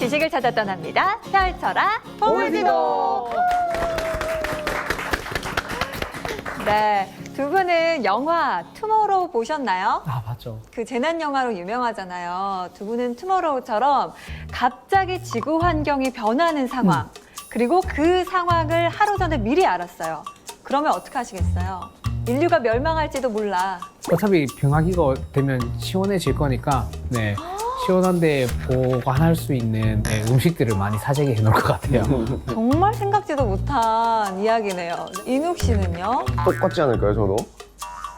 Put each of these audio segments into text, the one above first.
지식을 찾아 떠납니다. 펼쳐라 보물지도. 네, 두 분은 영화 투모로우 보셨나요? 아, 맞죠. 그 재난 영화로 유명하잖아요. 두 분은 투모로우처럼 갑자기 지구 환경이 변하는 상황, 그리고 그 상황을 하루 전에 미리 알았어요. 그러면 어떻게 하시겠어요? 인류가 멸망할지도 몰라. 어차피 병하기가 되면 시원해질 거니까, 네. 시원한데 보관할 수 있는 음식들을 많이 사재기 해놓을 것 같아요. 정말 생각지도 못한 이야기네요. 인욱 씨는요? 똑같지 않을까요, 저도?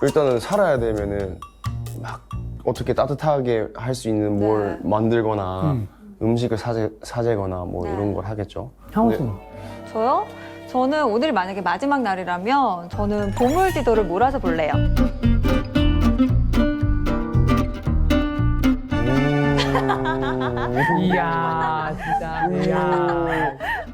일단은 살아야 되면은 막 어떻게 따뜻하게 할 수 있는 뭘 만들거나 음식을 사재거나 뭐 네. 이런 걸 하겠죠. 형우는? 저요? 저는 오늘 만약에 마지막 날이라면 저는 보물지도를 몰아서 볼래요. 이야, 진짜. 이야.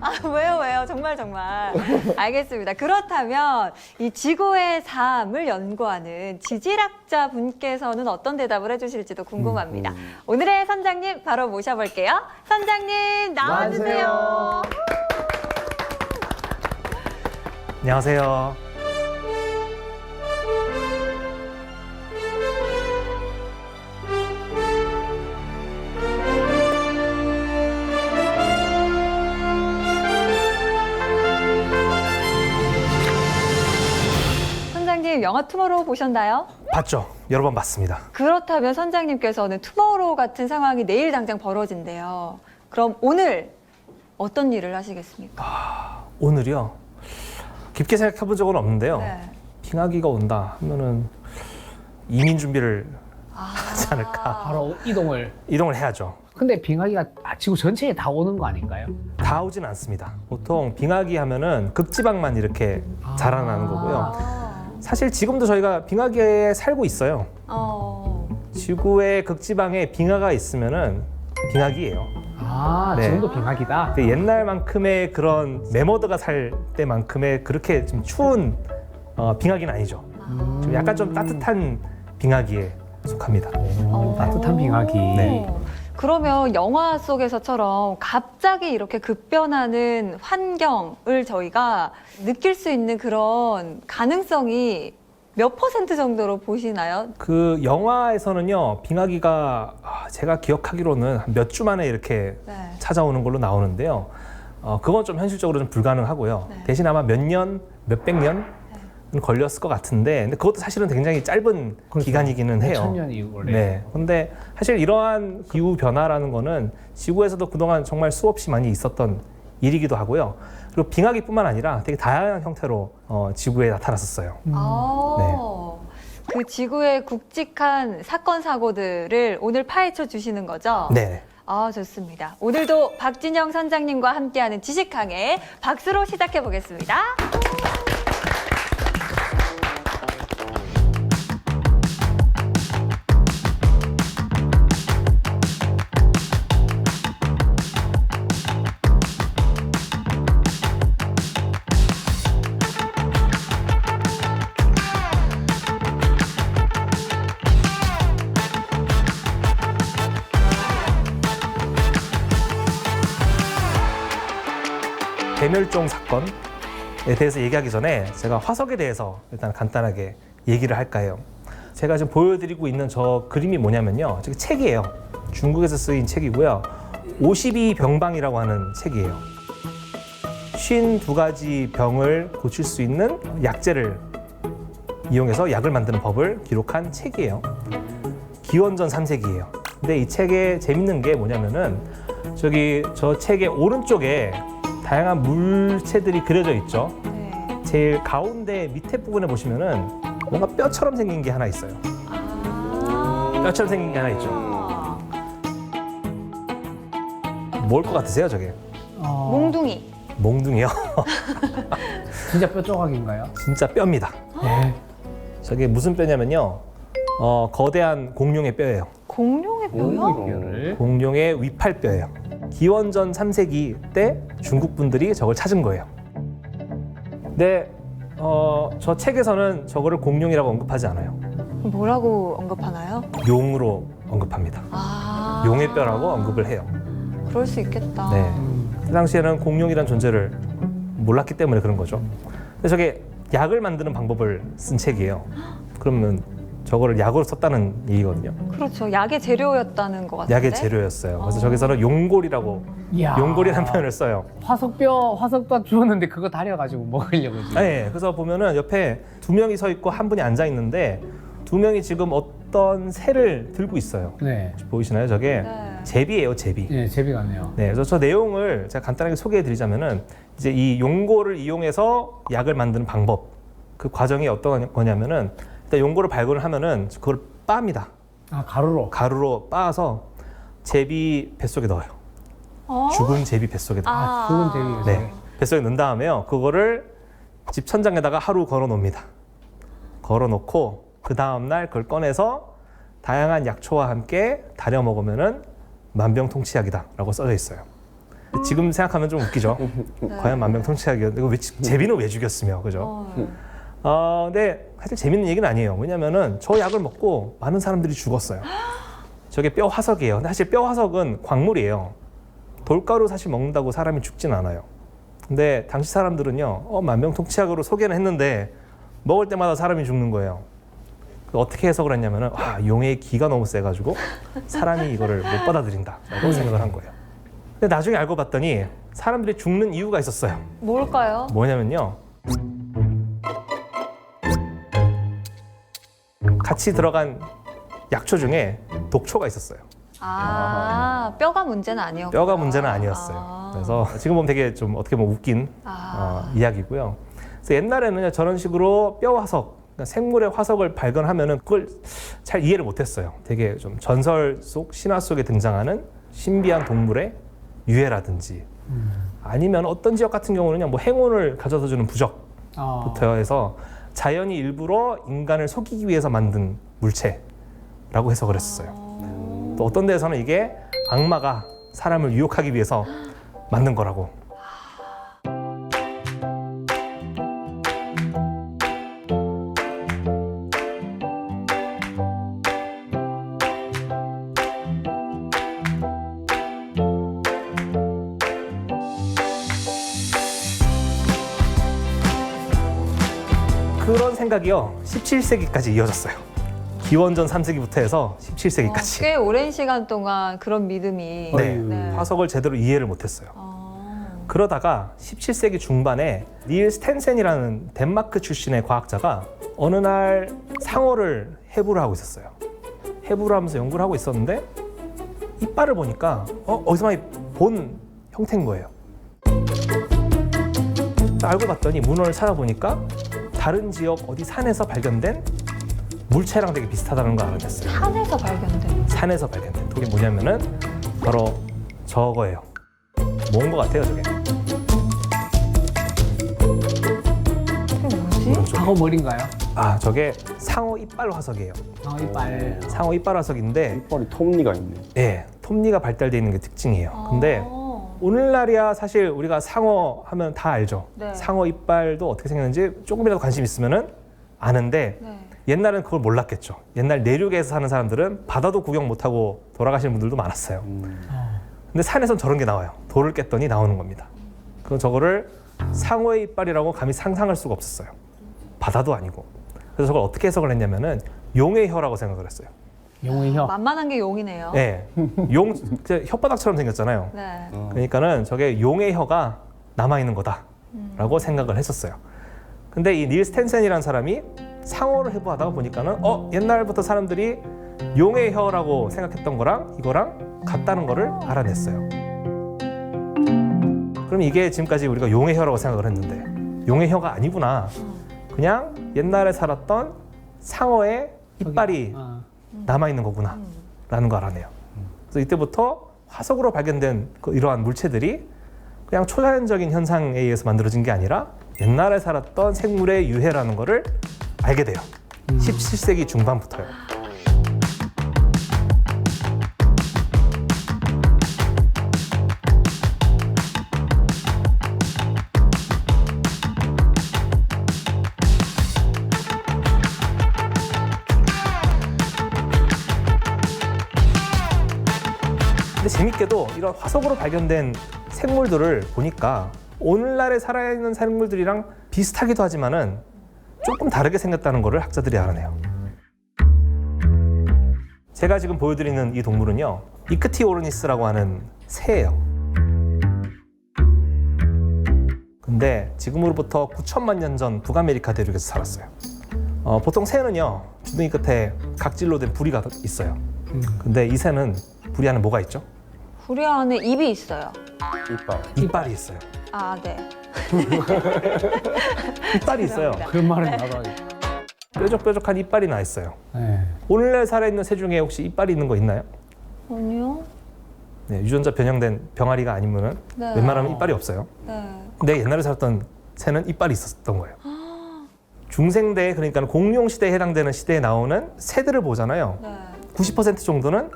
아, 왜요? 정말. 알겠습니다. 그렇다면 이 지구의 삶을 연구하는 지질학자 분께서는 어떤 대답을 해주실지도 궁금합니다. 오늘의 선장님 바로 모셔볼게요. 선장님 나와주세요. 안녕하세요. 선장님 영화 투모로우 보셨나요? 봤죠? 여러 번 봤습니다. 그렇다면 선장님께서는 투모로우 같은 상황이 내일 당장 벌어진대요. 그럼 오늘 어떤 일을 하시겠습니까? 오늘이요. 깊게 생각해 본 적은 없는데요. 네. 빙하기가 온다 하면은 이민 준비를 하지 않을까. 바로 이동을. 이동을 해야죠. 근데 빙하기가 지구 전체에 다 오는 거 아닌가요? 다 오진 않습니다. 보통 빙하기 하면은 극지방만 이렇게 자라나는 거고요. 사실 지금도 저희가 빙하기에 살고 있어요. 지구의 극지방에 빙하가 있으면은 빙하기예요. 아, 네. 지금도 빙하기다? 근데 옛날만큼의 그런 매머드가 살 때만큼의 그렇게 좀 추운 빙하기는 아니죠. 좀 약간 좀 따뜻한 빙하기에 속합니다. 따뜻한 빙하기. 네. 그러면 영화 속에서처럼 갑자기 이렇게 급변하는 환경을 저희가 느낄 수 있는 그런 가능성이 몇 % 정도로 보시나요? 그 영화에서는요, 빙하기가 제가 기억하기로는 몇 주 만에 이렇게 네. 찾아오는 걸로 나오는데요. 그건 좀 현실적으로 좀 불가능하고요. 네. 대신 아마 몇 년, 몇백 년 걸렸을 것 같은데, 근데 그것도 사실은 굉장히 짧은 그렇죠. 기간이긴 해요. 천년 이후 원래. 네. 근데 사실 이러한 기후 변화라는 거는 지구에서도 그동안 정말 수없이 많이 있었던 일이기도 하고요. 그리고 빙하기뿐만 아니라 되게 다양한 형태로 지구에 나타났었어요. 그 지구의 굵직한 사건 사고들을 오늘 파헤쳐 주시는 거죠? 네. 아, 좋습니다. 오늘도 박진영 선장님과 함께하는 지식항해 박수로 시작해 보겠습니다. 대멸종 사건에 대해서 얘기하기 전에 제가 화석에 대해서 일단 간단하게 얘기를 할까 해요. 제가 지금 보여드리고 있는 저 그림이 뭐냐면요. 저기 책이에요. 중국에서 쓰인 책이고요. 52병방이라고 하는 책이에요. 52가지 병을 고칠 수 있는 약재를 이용해서 약을 만드는 법을 기록한 책이에요. 기원전 3세기예요. 근데 이 책에 재밌는 게 뭐냐면은 저 책의 오른쪽에 다양한 물체들이 그려져 있죠. 네. 제일 가운데 밑에 부분에 보시면은 뭔가 뼈처럼 생긴 게 하나 있어요. 뼈처럼 생긴 게 하나 있죠. 뭘 것 같으세요, 저게? 몽둥이. 몽둥이요? 진짜 뼈 조각인가요? 진짜 뼈입니다. 네. 저게 무슨 뼈냐면요. 거대한 공룡의 뼈예요. 공룡의 뼈요? 뼈를. 공룡의 위팔뼈예요. 기원전 3세기 때 중국 분들이 저걸 찾은 거예요. 근데 저 책에서는 저거를 공룡이라고 언급하지 않아요. 뭐라고 언급하나요? 용으로 언급합니다. 아. 용의 뼈라고 언급을 해요. 그럴 수 있겠다. 네. 그 당시에는 공룡이란 존재를 몰랐기 때문에 그런 거죠. 근데 저게 약을 만드는 방법을 쓴 책이에요. 그러면 저거를 약으로 썼다는 얘기거든요. 그렇죠. 약의 재료였다는 것 같은데. 약의 재료였어요. 그래서 저기서는 용골이라고 이야. 용골이라는 표현을 써요. 화석도 주웠는데 그거 다려가지고 먹으려고 지금. 네, 그래서 보면은 옆에 두 명이 서 있고 한 분이 앉아 있는데 두 명이 지금 어떤 새를 들고 있어요. 네. 보이시나요? 저게 네. 제비예요, 제비. 네, 제비 같네요. 네, 그래서 저 내용을 제가 간단하게 소개해드리자면은 이제 이 용골을 이용해서 약을 만드는 방법, 그 과정이 어떤 거냐면은 일단 용골을 발견을 하면은 그걸 빻니다. 아, 가루로. 가루로 빻아서 제비 뱃속에 넣어요. 어? 죽은 제비 뱃속에 넣어요. 아, 죽은 제비. 네, 뱃속에 넣은 다음에요. 그거를 집 천장에다가 하루 걸어 놓습니다. 걸어 놓고 그 다음 날 그걸 꺼내서 다양한 약초와 함께 다려 먹으면은 만병통치약이다라고 써져 있어요. 지금 생각하면 좀 웃기죠. 네. 과연 만병통치약이었는데 이거 제비는 왜 죽였으며, 그죠? 근데 사실 재밌는 얘기는 아니에요. 왜냐면은 저 약을 먹고 많은 사람들이 죽었어요. 저게 뼈 화석이에요. 근데 사실 뼈 화석은 광물이에요. 돌가루 사실 먹는다고 사람이 죽진 않아요. 근데 당시 사람들은요, 만병통치약으로 소개는 했는데 먹을 때마다 사람이 죽는 거예요. 어떻게 해석을 했냐면은, 용의 기가 너무 세가지고 사람이 이거를 못 받아들인다라고 생각을 한 거예요. 근데 나중에 알고 봤더니 사람들이 죽는 이유가 있었어요. 뭘까요? 뭐냐면요, 같이 들어간 약초 중에 독초가 있었어요. 뼈가 문제는 아니었고. 뼈가 문제는 아니었어요. 그래서 지금 보면 되게 좀 어떻게 보면 웃긴 이야기고요. 그래서 옛날에는 저런 식으로 뼈 화석, 그러니까 생물의 화석을 발견하면은 그걸 잘 이해를 못했어요. 되게 좀 전설 속 신화 속에 등장하는 신비한 동물의 유해라든지 아니면 어떤 지역 같은 경우는요, 뭐 행운을 가져다 주는 부적부터 해서 자연이 일부러 인간을 속이기 위해서 만든 물체라고 해석을 했었어요. 또 어떤 데에서는 이게 악마가 사람을 유혹하기 위해서 만든 거라고. 그런 생각이요, 17세기까지 이어졌어요. 기원전 3세기부터 해서 17세기까지. 꽤 오랜 시간 동안 그런 믿음이. 네, 네. 화석을 제대로 이해를 못했어요. 그러다가 17세기 중반에 닐 스텐센이라는 덴마크 출신의 과학자가 어느 날 상어를 해부를 하고 있었어요. 해부를 하면서 연구를 하고 있었는데 이빨을 보니까 어디서 많이 본 형태인 거예요. 알고 봤더니 문헌을 찾아보니까 다른 지역 어디 산에서 발견된 물체랑 되게 비슷하다는 걸 알아냈어요. 산에서 발견된. 산에서 발견된. 그게 뭐냐면은 바로 저거예요. 뭔 것 같아요, 저게? 그게 뭐지? 오른쪽에. 상어 머리인가요? 저게 상어 이빨 화석이에요. 상어 이빨. 상어 이빨 화석인데, 이빨이 톱니가 있네. 네, 톱니가 발달되어 있는 게 특징이에요. 근데 오늘날이야 사실 우리가 상어 하면 다 알죠. 네. 상어 이빨도 어떻게 생겼는지 조금이라도 관심 있으면은 아는데, 네. 옛날엔 그걸 몰랐겠죠. 옛날 내륙에서 사는 사람들은 바다도 구경 못하고 돌아가시는 분들도 많았어요. 근데 산에선 저런 게 나와요. 돌을 깼더니 나오는 겁니다. 그럼 저거를 상어의 이빨이라고 감히 상상할 수가 없었어요. 바다도 아니고. 그래서 저걸 어떻게 해석을 했냐면은 용의 혀라고 생각을 했어요. 용의 혀. 만만한 게 용이네요. 네, 용 혓바닥처럼 생겼잖아요. 네. 그러니까는 저게 용의 혀가 남아 있는 거다라고 생각을 했었어요. 근데 이 닐 스텐센이라는 사람이 상어를 해부하다가 보니까는 옛날부터 사람들이 용의 혀라고 생각했던 거랑 이거랑 같다는 거를 알아냈어요. 그럼 이게 지금까지 우리가 용의 혀라고 생각을 했는데 용의 혀가 아니구나. 그냥 옛날에 살았던 상어의 이빨이 남아있는 거구나 라는 걸 알아내요. 그래서 이때부터 화석으로 발견된 이러한 물체들이 그냥 초자연적인 현상에 의해서 만들어진 게 아니라 옛날에 살았던 생물의 유해라는 거를 알게 돼요. 17세기 중반부터요. 근데 재밌게도 이런 화석으로 발견된 생물들을 보니까 오늘날에 살아있는 생물들이랑 비슷하기도 하지만은 조금 다르게 생겼다는 것을 학자들이 알아내요. 제가 지금 보여드리는 이 동물은요, 이크티오르니스라고 하는 새예요. 근데 지금으로부터 9천만 년 전 북아메리카 대륙에서 살았어요. 보통 새는요, 주둥이 끝에 각질로 된 부리가 있어요. 근데 이 새는 부리 안에 뭐가 있죠? 부리 안에 입이 있어요. 이빨. 이빨이 있어요. 아, 네. 이빨이 있어요. 죄송합니다. 그런 말은 나도 하지. 뾰족뾰족한 이빨이 나 있어요. 네. 오늘날 살아있는 새 중에 혹시 이빨이 있는 거 있나요? 아니요. 네, 유전자 변형된 병아리가 아니면은 네. 웬만하면 이빨이 없어요. 네. 근데 옛날에 살았던 새는 이빨이 있었던 거예요. 중생대, 그러니까 공룡 시대에 해당되는 시대에 나오는 새들을 보잖아요. 네. 90% 정도는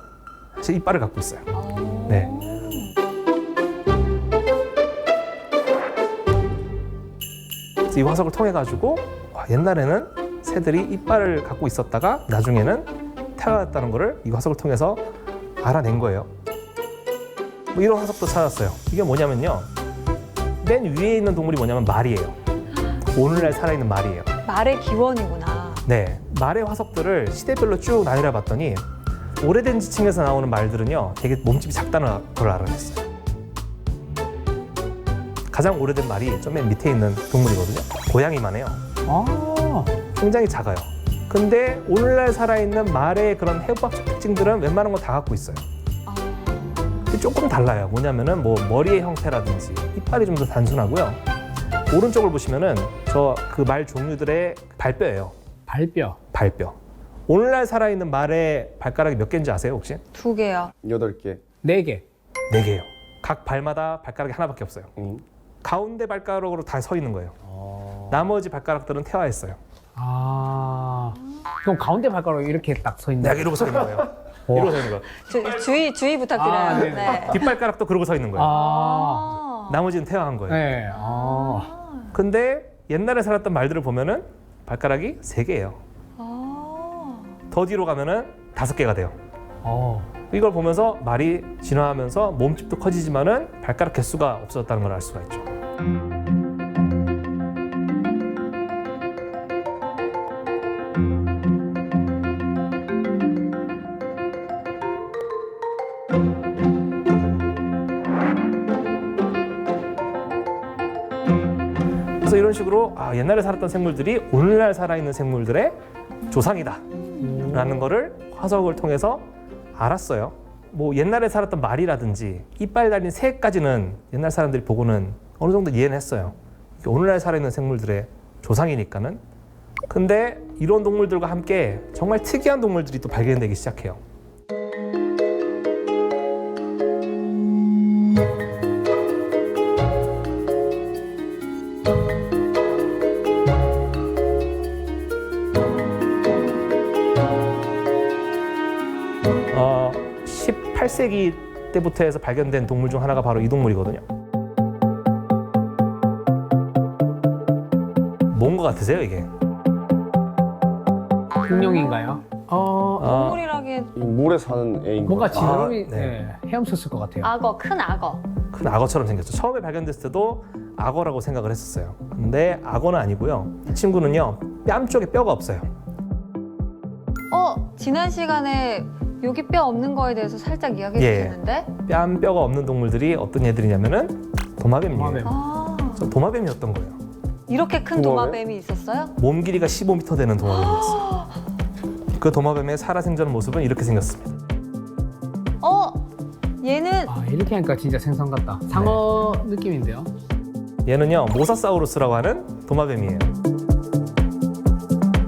사실 이빨을 갖고 있어요. 네. 그래서 이 화석을 통해 가지고 옛날에는 새들이 이빨을 갖고 있었다가 나중에는 태어났다는 거를 이 화석을 통해서 알아낸 거예요. 뭐 이런 화석도 찾았어요. 이게 뭐냐면요, 맨 위에 있는 동물이 뭐냐면 말이에요. 오늘날 살아있는 말이에요. 말의 기원이구나. 네, 말의 화석들을 시대별로 쭉 나열해 봤더니 오래된 지층에서 나오는 말들은요, 되게 몸집이 작다는 걸 알아냈어요. 가장 오래된 말이 좀 맨 밑에 있는 동물이거든요. 고양이만 해요. 아, 굉장히 작아요. 근데 오늘날 살아있는 말의 그런 해부학적 특징들은 웬만한 거 다 갖고 있어요. 아, 근데 조금 달라요. 뭐냐면은 뭐 머리의 형태라든지 이빨이 좀 더 단순하고요. 오른쪽을 보시면은 저 그 말 종류들의 발뼈예요. 발뼈. 발뼈. 오늘날 살아있는 말의 발가락이 몇 개인지 아세요, 혹시? 2개요. 8개. 4개. 4개예요. 각 발마다 발가락이 하나밖에 없어요. 응. 가운데 발가락으로 다 서 있는 거예요. 나머지 발가락들은 퇴화했어요. 아, 그럼 가운데 발가락이 이렇게 딱 서 있는. 내가 이러고 서 있는 거예요. 이러고 서 있는 거예요. 주의 부탁드려요. 아, 네네. 네. 뒷발가락도 그러고 서 있는 거예요. 아, 나머지는 퇴화한 거예요. 네. 아, 근데 옛날에 살았던 말들을 보면은 발가락이 3개예요. 아. 더 뒤로 가면은 5개가 돼요. 어. 이걸 보면서 말이 진화하면서 몸집도 커지지만은 발가락 개수가 없어졌다는 걸 알 수가 있죠. 그래서 이런 식으로 옛날에 살았던 생물들이 오늘날 살아있는 생물들의 조상이다 라는 거를 화석을 통해서 알았어요. 뭐 옛날에 살았던 말이라든지 이빨 달린 새까지는 옛날 사람들이 보고는 어느 정도 이해는 했어요. 오늘날 살아있는 생물들의 조상이니까는. 근데 이런 동물들과 함께 정말 특이한 동물들이 또 발견되기 시작해요. 어, 18세기 때부터 해서 발견된 동물 중 하나가 바로 이 동물이거든요. 뭔 것 같으세요, 이게? 공룡인가요? 동물이라기엔 이 물에 사는 애인 거. 뭔가 지느러미 네. 헤엄쳤을 것 같아요. 악어, 큰 악어. 큰 악어처럼 생겼죠. 처음에 발견됐을 때도 악어라고 생각을 했었어요. 근데 악어는 아니고요. 이 친구는요, 뺨 쪽에 뼈가 없어요. 지난 시간에 여기 뼈 없는 거에 대해서 살짝 이야기해 예. 주셨는데. 뼈가 없는 동물들이 어떤 애들이냐면은 도마뱀이에요. 도마뱀. 아, 저 도마뱀이었던 거예요. 이렇게 큰 도마뱀? 도마뱀이 있었어요? 몸 길이가 15m 되는 도마뱀이었어요. 그 도마뱀의 살아생전 모습은 이렇게 생겼습니다. 얘는 아, 이렇게 하니까 진짜 생선 같다. 상어 느낌인데요. 얘는요, 모사사우루스라고 하는 도마뱀이에요.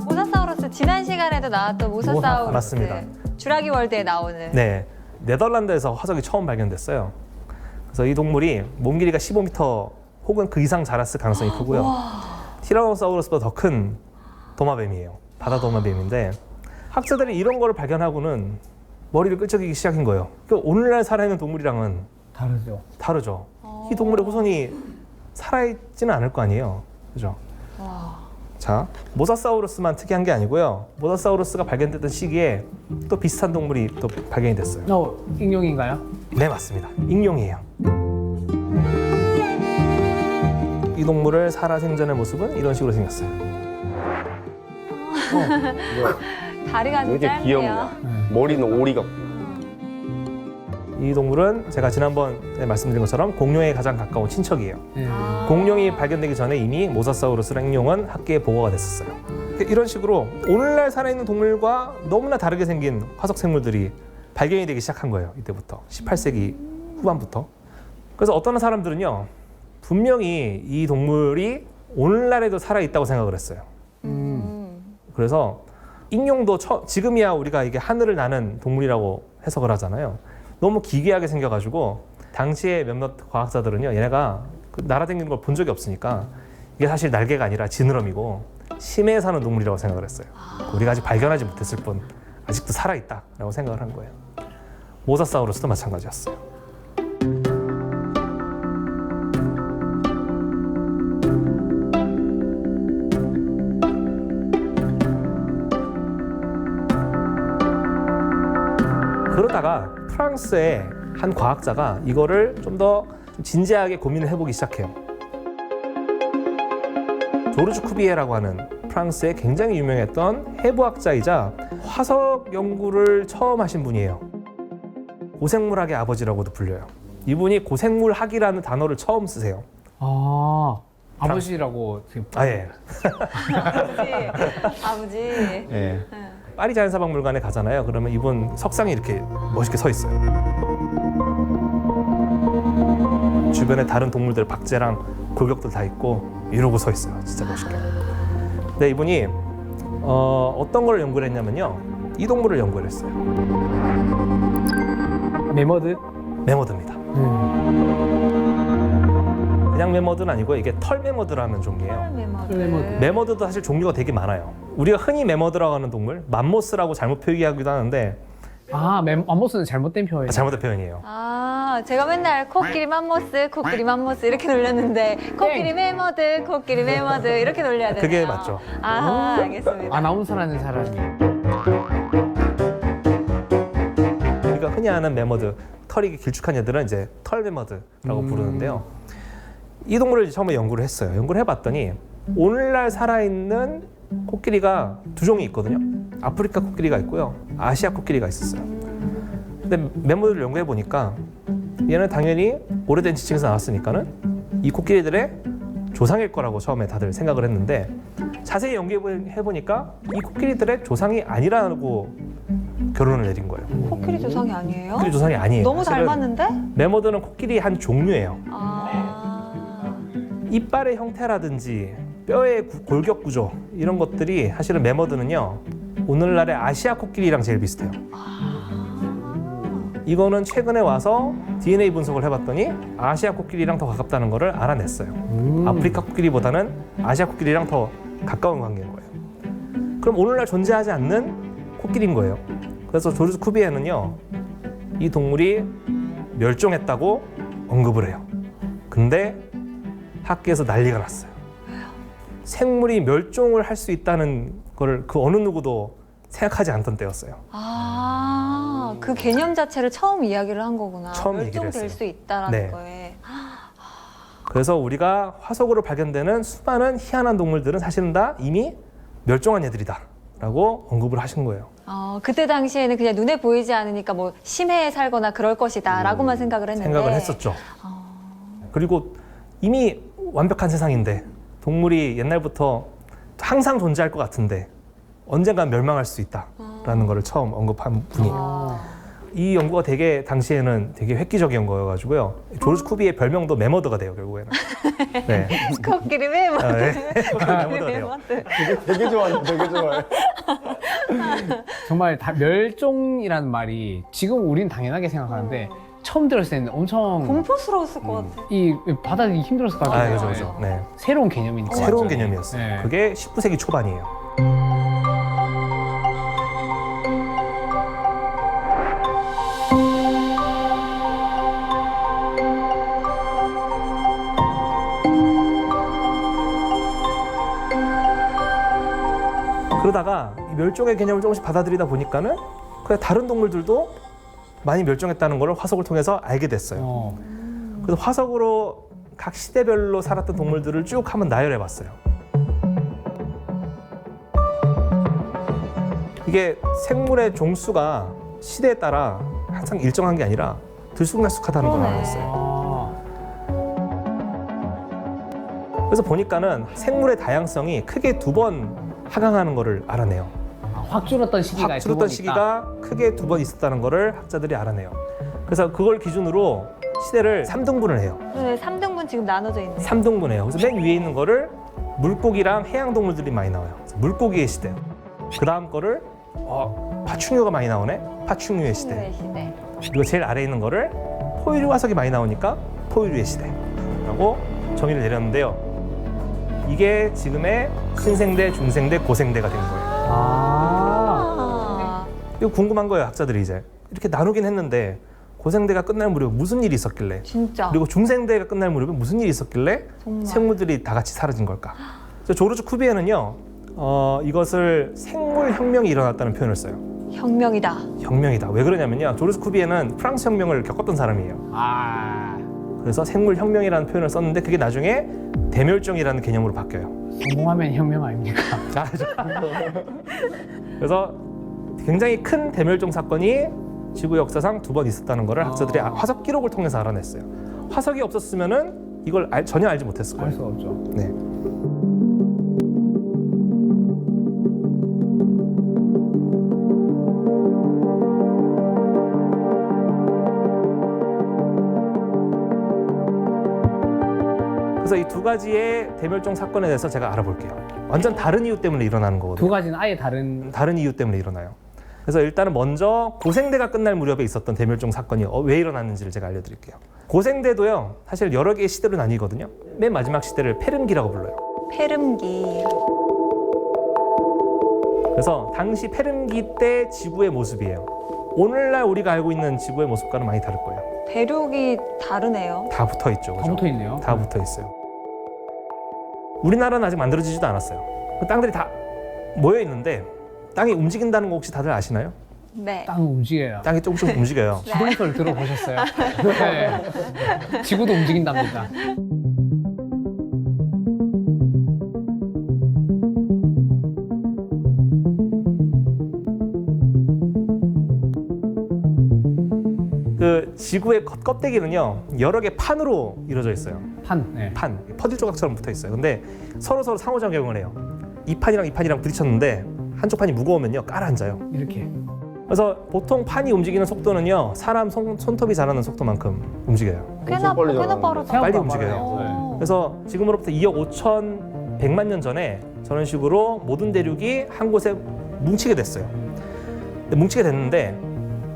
모사사우루스, 지난 시간에도 나왔던 모사사우루스. 맞습니다. 주라기 월드에 나오는. 네, 네덜란드에서 화석이 처음 발견됐어요. 그래서 이 동물이 몸 길이가 15m 혹은 그 이상 자랐을 가능성이 크고요. 티라노사우루스보다 더 큰 도마뱀이에요. 바다 도마뱀인데 학자들이 이런 거를 발견하고는 머리를 끄적이기 시작한 거예요. 그러니까 오늘날 살아있는 동물이랑은 다르죠. 다르죠. 이 동물의 후손이 살아있지는 않을 거 아니에요. 그죠? 와. 자, 모사사우루스만 특이한 게 아니고요. 모사사우루스가 발견됐던 시기에 또 비슷한 동물이 또 발견이 됐어요. 익룡인가요? 네, 맞습니다. 익룡이에요. 이 동물을 살아생전의 모습은 이런 식으로 생겼어요. 다리가 왜 좀 이렇게 짧네요. 귀엽냐? 머리는 오리 같고. 이 동물은 제가 지난번에 말씀드린 것처럼 공룡에 가장 가까운 친척이에요. 네. 공룡이 발견되기 전에 이미 모사사우루스랑 익룡은 학계에 보고가 됐었어요. 이런 식으로 오늘날 살아있는 동물과 너무나 다르게 생긴 화석 생물들이 발견이 되기 시작한 거예요. 이때부터 18세기 후반부터. 그래서 어떤 사람들은요, 분명히 이 동물이 오늘날에도 살아있다고 생각을 했어요. 그래서 익룡도 지금이야 우리가 이게 하늘을 나는 동물이라고 해석을 하잖아요. 너무 기괴하게 생겨가지고 당시에 몇몇 과학자들은요, 얘네가 날아다니는 걸 본 적이 없으니까 이게 사실 날개가 아니라 지느러미고 심해에 사는 동물이라고 생각을 했어요. 우리가 아직 발견하지 못했을 뿐 아직도 살아있다라고 생각을 한 거예요. 모사사우루스도 마찬가지였어요. 그러다가 프랑스의 한 과학자가 이거를 좀 더 진지하게 고민을 해보기 시작해요. 조르주 쿠비에라고 하는 프랑스의 굉장히 유명했던 해부학자이자 화석 연구를 처음 하신 분이에요. 고생물학의 아버지라고도 불려요. 이분이 고생물학이라는 단어를 처음 쓰세요. 아버지라고 지금. 예. 아버지. 예. 파리 자연사박물관에 가잖아요. 그러면 이분 석상이 이렇게 멋있게 서 있어요. 주변에 다른 동물들 박제랑 골격들 다 있고 이러고 서 있어요. 진짜 멋있게. 근데 이분이 어떤 걸 연구를 했냐면요, 이 동물을 연구를 했어요. 매머드? 매머드입니다. 그냥 매머드는 아니고 이게 털 매머드라는 종이에요. 매머드. 매머드도 사실 종류가 되게 많아요. 우리가 흔히 매머드라고 하는 동물, 맘모스라고 잘못 표기하기도 하는데 맘모스는 잘못된 표현. 잘못된 표현이에요. 제가 맨날 코끼리 맘모스, 코끼리 맘모스 이렇게 놀렸는데 코끼리 매머드, 코끼리 매머드 이렇게 놀려야 되나요? 그게 맞죠. 알겠습니다. 아나운서라는 사람이. 우리가 흔히 아는 매머드, 털이 길쭉한 애들은 이제 털 매머드라고 부르는데요. 이 동물을 처음에 연구를 했어요. 연구를 해봤더니 오늘날 살아있는 코끼리가 두 종이 있거든요. 아프리카 코끼리가 있고요, 아시아 코끼리가 있었어요. 근데 매머드를 연구해 보니까 얘는 당연히 오래된 지층에서 나왔으니까는 이 코끼리들의 조상일 거라고 처음에 다들 생각을 했는데, 자세히 연구해 보니까 이 코끼리들의 조상이 아니라고 결론을 내린 거예요. 코끼리 조상이 아니에요? 코끼리 조상이 아니에요. 너무 사실은 닮았는데? 매머드는 코끼리 한 종류예요. 아. 이빨의 형태라든지 뼈의 골격 구조 이런 것들이 사실은 매머드는요, 오늘날의 아시아 코끼리랑 제일 비슷해요. 이거는 최근에 와서 DNA 분석을 해봤더니 아시아 코끼리랑 더 가깝다는 거를 알아냈어요. 아프리카 코끼리보다는 아시아 코끼리랑 더 가까운 관계인 거예요. 그럼 오늘날 존재하지 않는 코끼리인 거예요. 그래서 조르주 쿠비에는요, 이 동물이 멸종했다고 언급을 해요. 근데 학계에서 난리가 났어요. 생물이 멸종을 할 수 있다는 걸 그 어느 누구도 생각하지 않던 때였어요. 그 개념 자체를 처음 이야기를 한 거구나. 처음 얘기를 멸종될 했어요. 수 있다라는 네. 거에. 그래서 우리가 화석으로 발견되는 수많은 희한한 동물들은 사실은 다 이미 멸종한 애들이다 라고 언급을 하신 거예요. 그때 당시에는 그냥 눈에 보이지 않으니까 뭐 심해에 살거나 그럴 것이다 라고만 생각을 했는데. 생각을 했었죠. 그리고 이미 완벽한 세상인데 동물이 옛날부터 항상 존재할 것 같은데 언젠간 멸망할 수 있다라는 거를 처음 언급한 분이에요. 이 연구가 되게 당시에는 되게 획기적인 거여가지고요. 조르주 쿠비의 별명도 매머드가 돼요, 결국에는. 네. 코끼리 매머드. 네. 매머드가 돼요. 되게 좋아해, 되게 좋아해. 정말 멸종이라는 말이 지금 우린 당연하게 생각하는데 처음 들었을 때는 엄청 공포스러웠을 것 같아. 이 받아들이기 힘들었을 것 같아요. 그죠. 네. 새로운 개념이니까. 새로운 완전히. 개념이었어요. 네. 그게 19세기 초반이에요. 그러다가 이 멸종의 개념을 조금씩 받아들이다 보니까는 그냥 다른 동물들도 많이 멸종했다는 걸 화석을 통해서 알게 됐어요. 그래서 화석으로 각 시대별로 살았던 동물들을 쭉 한번 나열해봤어요. 이게 생물의 종수가 시대에 따라 항상 일정한 게 아니라 들쑥날쑥하다는 걸 그러네. 알았어요. 그래서 보니까는 생물의 다양성이 크게 2번 하강하는 거를 알아내요. 확 줄었던 시기가 확 줄었던 시기가 크게 2번 있었다는 거를 학자들이 알아내요. 그래서 그걸 기준으로 시대를 3등분을 해요. 네, 3등분 지금 나눠져 있네요. 3등분해요. 그래서 맨 위에 있는 거를 물고기랑 해양 동물들이 많이 나와요. 그래서 물고기의 시대. 그 다음 거를 파충류가 많이 나오네. 파충류의 시대. 네, 시대. 그리고 제일 아래에 있는 거를 포유류 화석이 많이 나오니까 포유류의 시대라고 정의를 내렸는데요. 이게 지금의 신생대, 중생대, 고생대가 된 거예요. 아. 이거 궁금한 거예요, 학자들이 이제. 이렇게 나누긴 했는데 고생대가 끝날 무렵에 무슨 일이 있었길래, 진짜. 그리고 중생대가 끝날 무렵에 무슨 일이 있었길래 정말. 생물들이 다 같이 사라진 걸까? 그래서 조르주 쿠비에는요, 이것을 생물혁명이 일어났다는 표현을 써요. 혁명이다. 혁명이다. 왜 그러냐면요, 조르주 쿠비에는 프랑스 혁명을 겪었던 사람이에요. 그래서 생물혁명이라는 표현을 썼는데 그게 나중에 대멸종이라는 개념으로 바뀌어요. 성공하면 혁명 아닙니까? 그래서 굉장히 큰 대멸종 사건이 지구 역사상 2번 있었다는 것을 학자들이 화석 기록을 통해서 알아냈어요. 화석이 없었으면은 이걸 전혀 알지 못했을 알 거예요. 수 없죠. 네. 그래서 이 2가지의 대멸종 사건에 대해서 제가 알아볼게요. 완전 다른 이유 때문에 일어나는 거거든요. 2가지는 아예 다른 이유 때문에 일어나요. 그래서 일단은 먼저 고생대가 끝날 무렵에 있었던 대멸종 사건이 왜 일어났는지를 제가 알려드릴게요. 고생대도요, 사실 여러 개의 시대로 나뉘거든요. 맨 마지막 시대를 페름기라고 불러요. 페름기. 그래서 당시 페름기 때 지구의 모습이에요. 오늘날 우리가 알고 있는 지구의 모습과는 많이 다를 거예요. 대륙이 다르네요. 다 붙어 있죠. 다 그죠? 붙어 있네요. 다 붙어 있어요. 우리나라는 아직 만들어지지도 않았어요. 그 땅들이 다 모여 있는데 땅이 움직인다는 거 혹시 다들 아시나요? 네. 땅 움직여요. 땅이 조금씩 움직여요. 지동설 들어보셨어요? 네. 지구도 움직인답니다. 그 지구의 껍데기는요, 여러 개 판으로 이루어져 있어요. 판. 네. 판, 퍼즐 조각처럼 붙어 있어요. 근데 서로 상호작용을 해요. 이 판이랑 이 판이랑 부딪혔는데 한쪽 판이 무거우면요, 깔아앉아요. 이렇게. 그래서 보통 판이 움직이는 속도는요, 사람 손톱이 자라는 속도만큼 움직여요. 꽤나 빨리 꽤나 자라는데. 빠르다. 빨리 생각보다 움직여요. 빨라요. 그래서 지금으로부터 2억 5,100만 년 전에 저런 식으로 모든 대륙이 한 곳에 뭉치게 됐어요. 근데 뭉치게 됐는데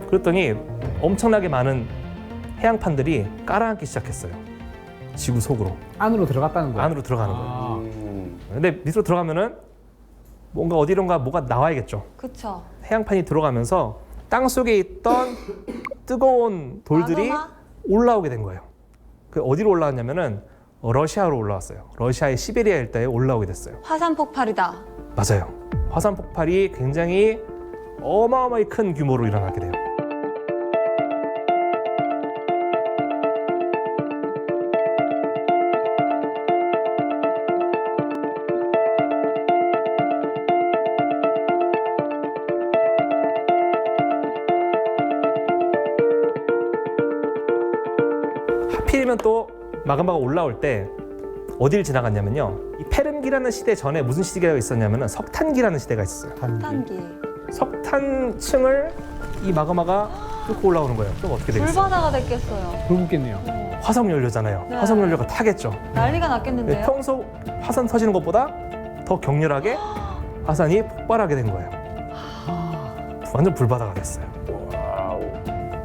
그랬더니 엄청나게 많은 해양판들이 깔아앉기 시작했어요. 지구 속으로. 안으로 들어갔다는 거예요. 안으로 들어가는 거예요. 아, 근데 밑으로 들어가면은 뭔가 어디론가 뭐가 나와야겠죠. 그쵸. 해양판이 들어가면서 땅 속에 있던 뜨거운 돌들이 마그마? 올라오게 된 거예요. 그 어디로 올라왔냐면은 러시아로 올라왔어요. 러시아의 시베리아 일대에 올라오게 됐어요. 화산 폭발이다. 맞아요. 화산 폭발이 굉장히 어마어마하게 큰 규모로 일어나게 돼요. 하필이면 또 마그마가 올라올 때 어디를 지나갔냐면요, 이 페름기라는 시대 전에 무슨 시대가 있었냐면은 석탄기라는 시대가 있었어요. 탄기. 석탄층을 이 마그마가 뚫고 올라오는 거예요. 그럼 어떻게 되겠어요? 불바다가 됐겠어요. 불 붙겠네요. 화석 연료잖아요. 네. 화석 연료가 타겠죠. 난리가 났겠는데요. 평소 화산 터지는 것보다 더 격렬하게 화산이 폭발하게 된 거예요. 완전 불바다가 됐어요. 와우.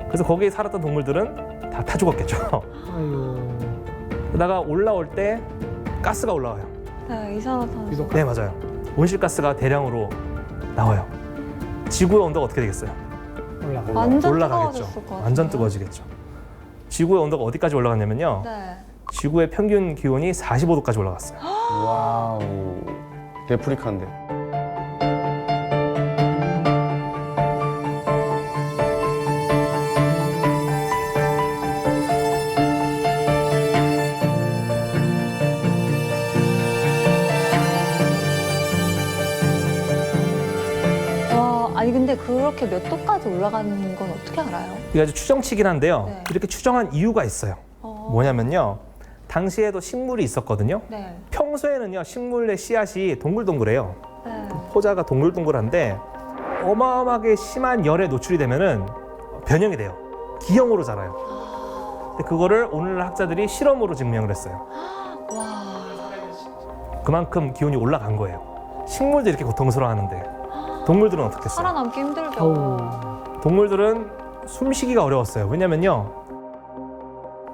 그래서 거기에 살았던 동물들은 다 타 죽었겠죠. 아유. 그러다가 올라올 때 가스가 올라와요. 네, 이산화탄소. 네, 맞아요. 온실가스가 대량으로 나와요. 지구의 온도가 어떻게 되겠어요? 올라가. 완전 올라가겠죠. 뜨거워졌을 것 같아요. 완전 뜨거워지겠죠. 지구의 온도가 어디까지 올라갔냐면요, 네. 지구의 평균 기온이 45도까지 올라갔어요. 와우. 데프리카인데. 이렇게 몇 도까지 올라가는 건 어떻게 알아요? 이게 아주 추정치긴 한데요. 네. 이렇게 추정한 이유가 있어요. 어. 뭐냐면요. 당시에도 식물이 있었거든요. 네. 평소에는요, 식물의 씨앗이 동글동글해요. 네. 포자가 동글동글한데 어마어마하게 심한 열에 노출이 되면은 변형이 돼요. 기형으로 자라요. 근데 그거를 오늘날 학자들이 실험으로 증명을 했어요. 와. 그만큼 기온이 올라간 거예요. 식물도 이렇게 고통스러워하는데 동물들은 어떻겠어요? 살아남기 힘들죠. 어우. 동물들은 숨쉬기가 어려웠어요. 왜냐면요,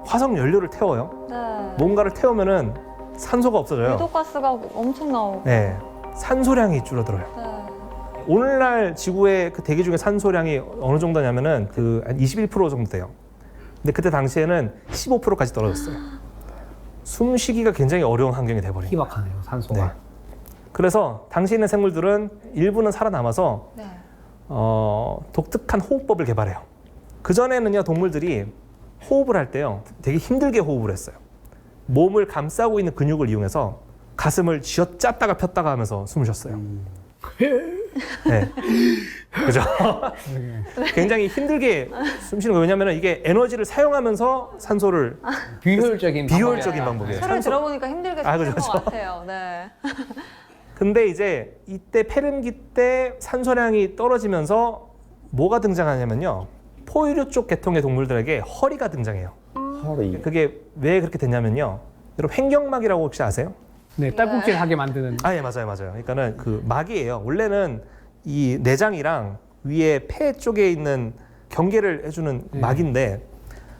화석 연료를 태워요. 네. 뭔가를 태우면은 산소가 없어져요. 유독가스가 엄청 나오고. 네, 산소량이 줄어들어요. 네. 오늘날 지구의 그 대기 중에 산소량이 어느 정도냐면은 그 한 21% 정도 돼요. 근데 그때 당시에는 15%까지 떨어졌어요. 숨쉬기가 굉장히 어려운 환경이 돼버린 거예요. 희박하네요, 산소가. 네. 그래서 당시에 있는 생물들은 일부는 살아남아서 네. 독특한 호흡법을 개발해요. 그전에는요, 동물들이 호흡을 할 때요, 되게 힘들게 호흡을 했어요. 몸을 감싸고 있는 근육을 이용해서 가슴을 쥐어짰다가 폈다가 하면서 숨을 쉬었어요. 네. 그죠? 굉장히 힘들게 숨 쉬는 거예요. 왜냐하면 이게 에너지를 사용하면서 산소를 비효율적인 방법이에요. 소리를 들어보니까 힘들게 아, 쓰는 그죠, 것 그죠. 같아요. 네. 근데 이제 이때 페른기 때 산소량이 떨어지면서 뭐가 등장하냐면요, 포유류 쪽 계통의 동물들에게 허리가 등장해요. 허리. 그게 왜 그렇게 됐냐면요, 여러분 횡격막이라고 혹시 아세요? 네, 딸꾹질하게 만드는. 아, 예, 맞아요. 그러니까는 그 막이에요. 원래는 이 내장이랑 위에 폐 쪽에 있는 경계를 해주는 막인데,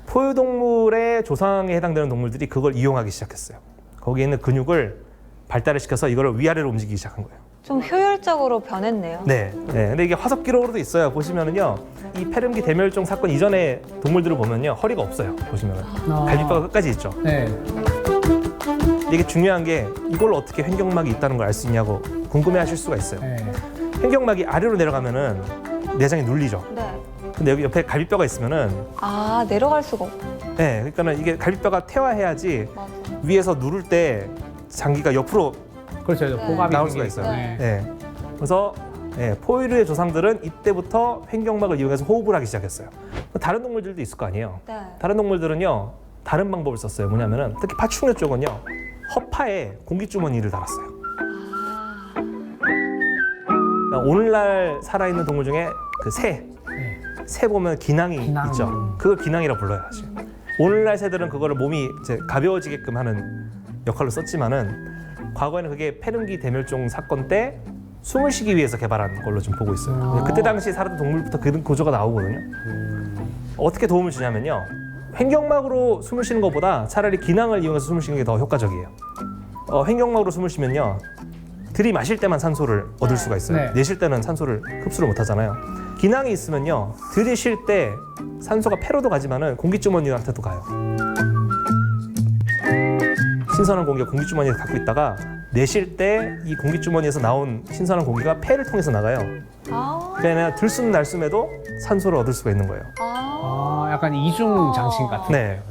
포유동물의 조상에 해당되는 동물들이 그걸 이용하기 시작했어요. 거기에 있는 근육을 발달을 시켜서 이걸 위아래로 움직이기 시작한 거예요. 좀 효율적으로 변했네요. 네. 근데 이게 화석 기록으로도 있어요. 보시면은요, 이 페름기 대멸종 사건 이전의 동물들을 보면요, 허리가 없어요. 보시면은 갈비뼈가 끝까지 있죠. 네. 근데 이게 중요한 게, 이걸 어떻게 횡격막이 있다는 걸 알 수 있냐고 궁금해하실 수가 있어요. 네. 횡격막이 아래로 내려가면은 내장이 눌리죠. 네. 근데 여기 옆에 갈비뼈가 있으면은, 아, 내려갈 수가 없고. 네, 그러니까는 이게 갈비뼈가 퇴화해야지 맞아. 위에서 누를 때 장기가 옆으로, 그렇죠. 네. 보갑이 나올 생겨 수가 있어요. 있어요. 네. 네. 그래서 포유류의 조상들은 이때부터 횡격막을 이용해서 호흡을 하기 시작했어요. 다른 동물들도 있을 거 아니에요. 네. 다른 동물들은요, 다른 방법을 썼어요. 뭐냐면은 특히 파충류 쪽은요, 허파에 공기주머니를 달았어요. 아, 그러니까 오늘날 살아있는 동물 중에 그 새 네. 보면 기낭이 기낭. 있죠. 그걸 기낭이라 불러요, 사실. 오늘날 새들은 그거를 몸이 이제 가벼워지게끔 하는 역할로 썼지만은, 과거에는 그게 페른기 대멸종 사건 때 숨을 쉬기 위해서 개발한 걸로 좀 보고 있어요. 그때 당시 살았던 동물부터 그런 구조가 나오거든요. 어떻게 도움을 주냐면요, 횡격막으로 숨을 쉬는 것보다 차라리 기낭을 이용해서 숨을 쉬는 게 더 효과적이에요. 횡격막으로 숨을 쉬면요, 들이마실 때만 산소를 얻을 수가 있어요. 네. 내쉴 때는 산소를 흡수를 못 하잖아요. 기낭이 있으면요, 들이쉴 때 산소가 폐로도 가지만은 공기주머니한테도 가요. 신선한 공기가 공기주머니에 갖고 있다가 내쉴 때 이 공기주머니에서 나온 신선한 공기가 폐를 통해서 나가요. 아, 그러니까 들숨 날숨에도 산소를 얻을 수가 있는 거예요. 아, 아, 약간 이중 장신 같은. 네,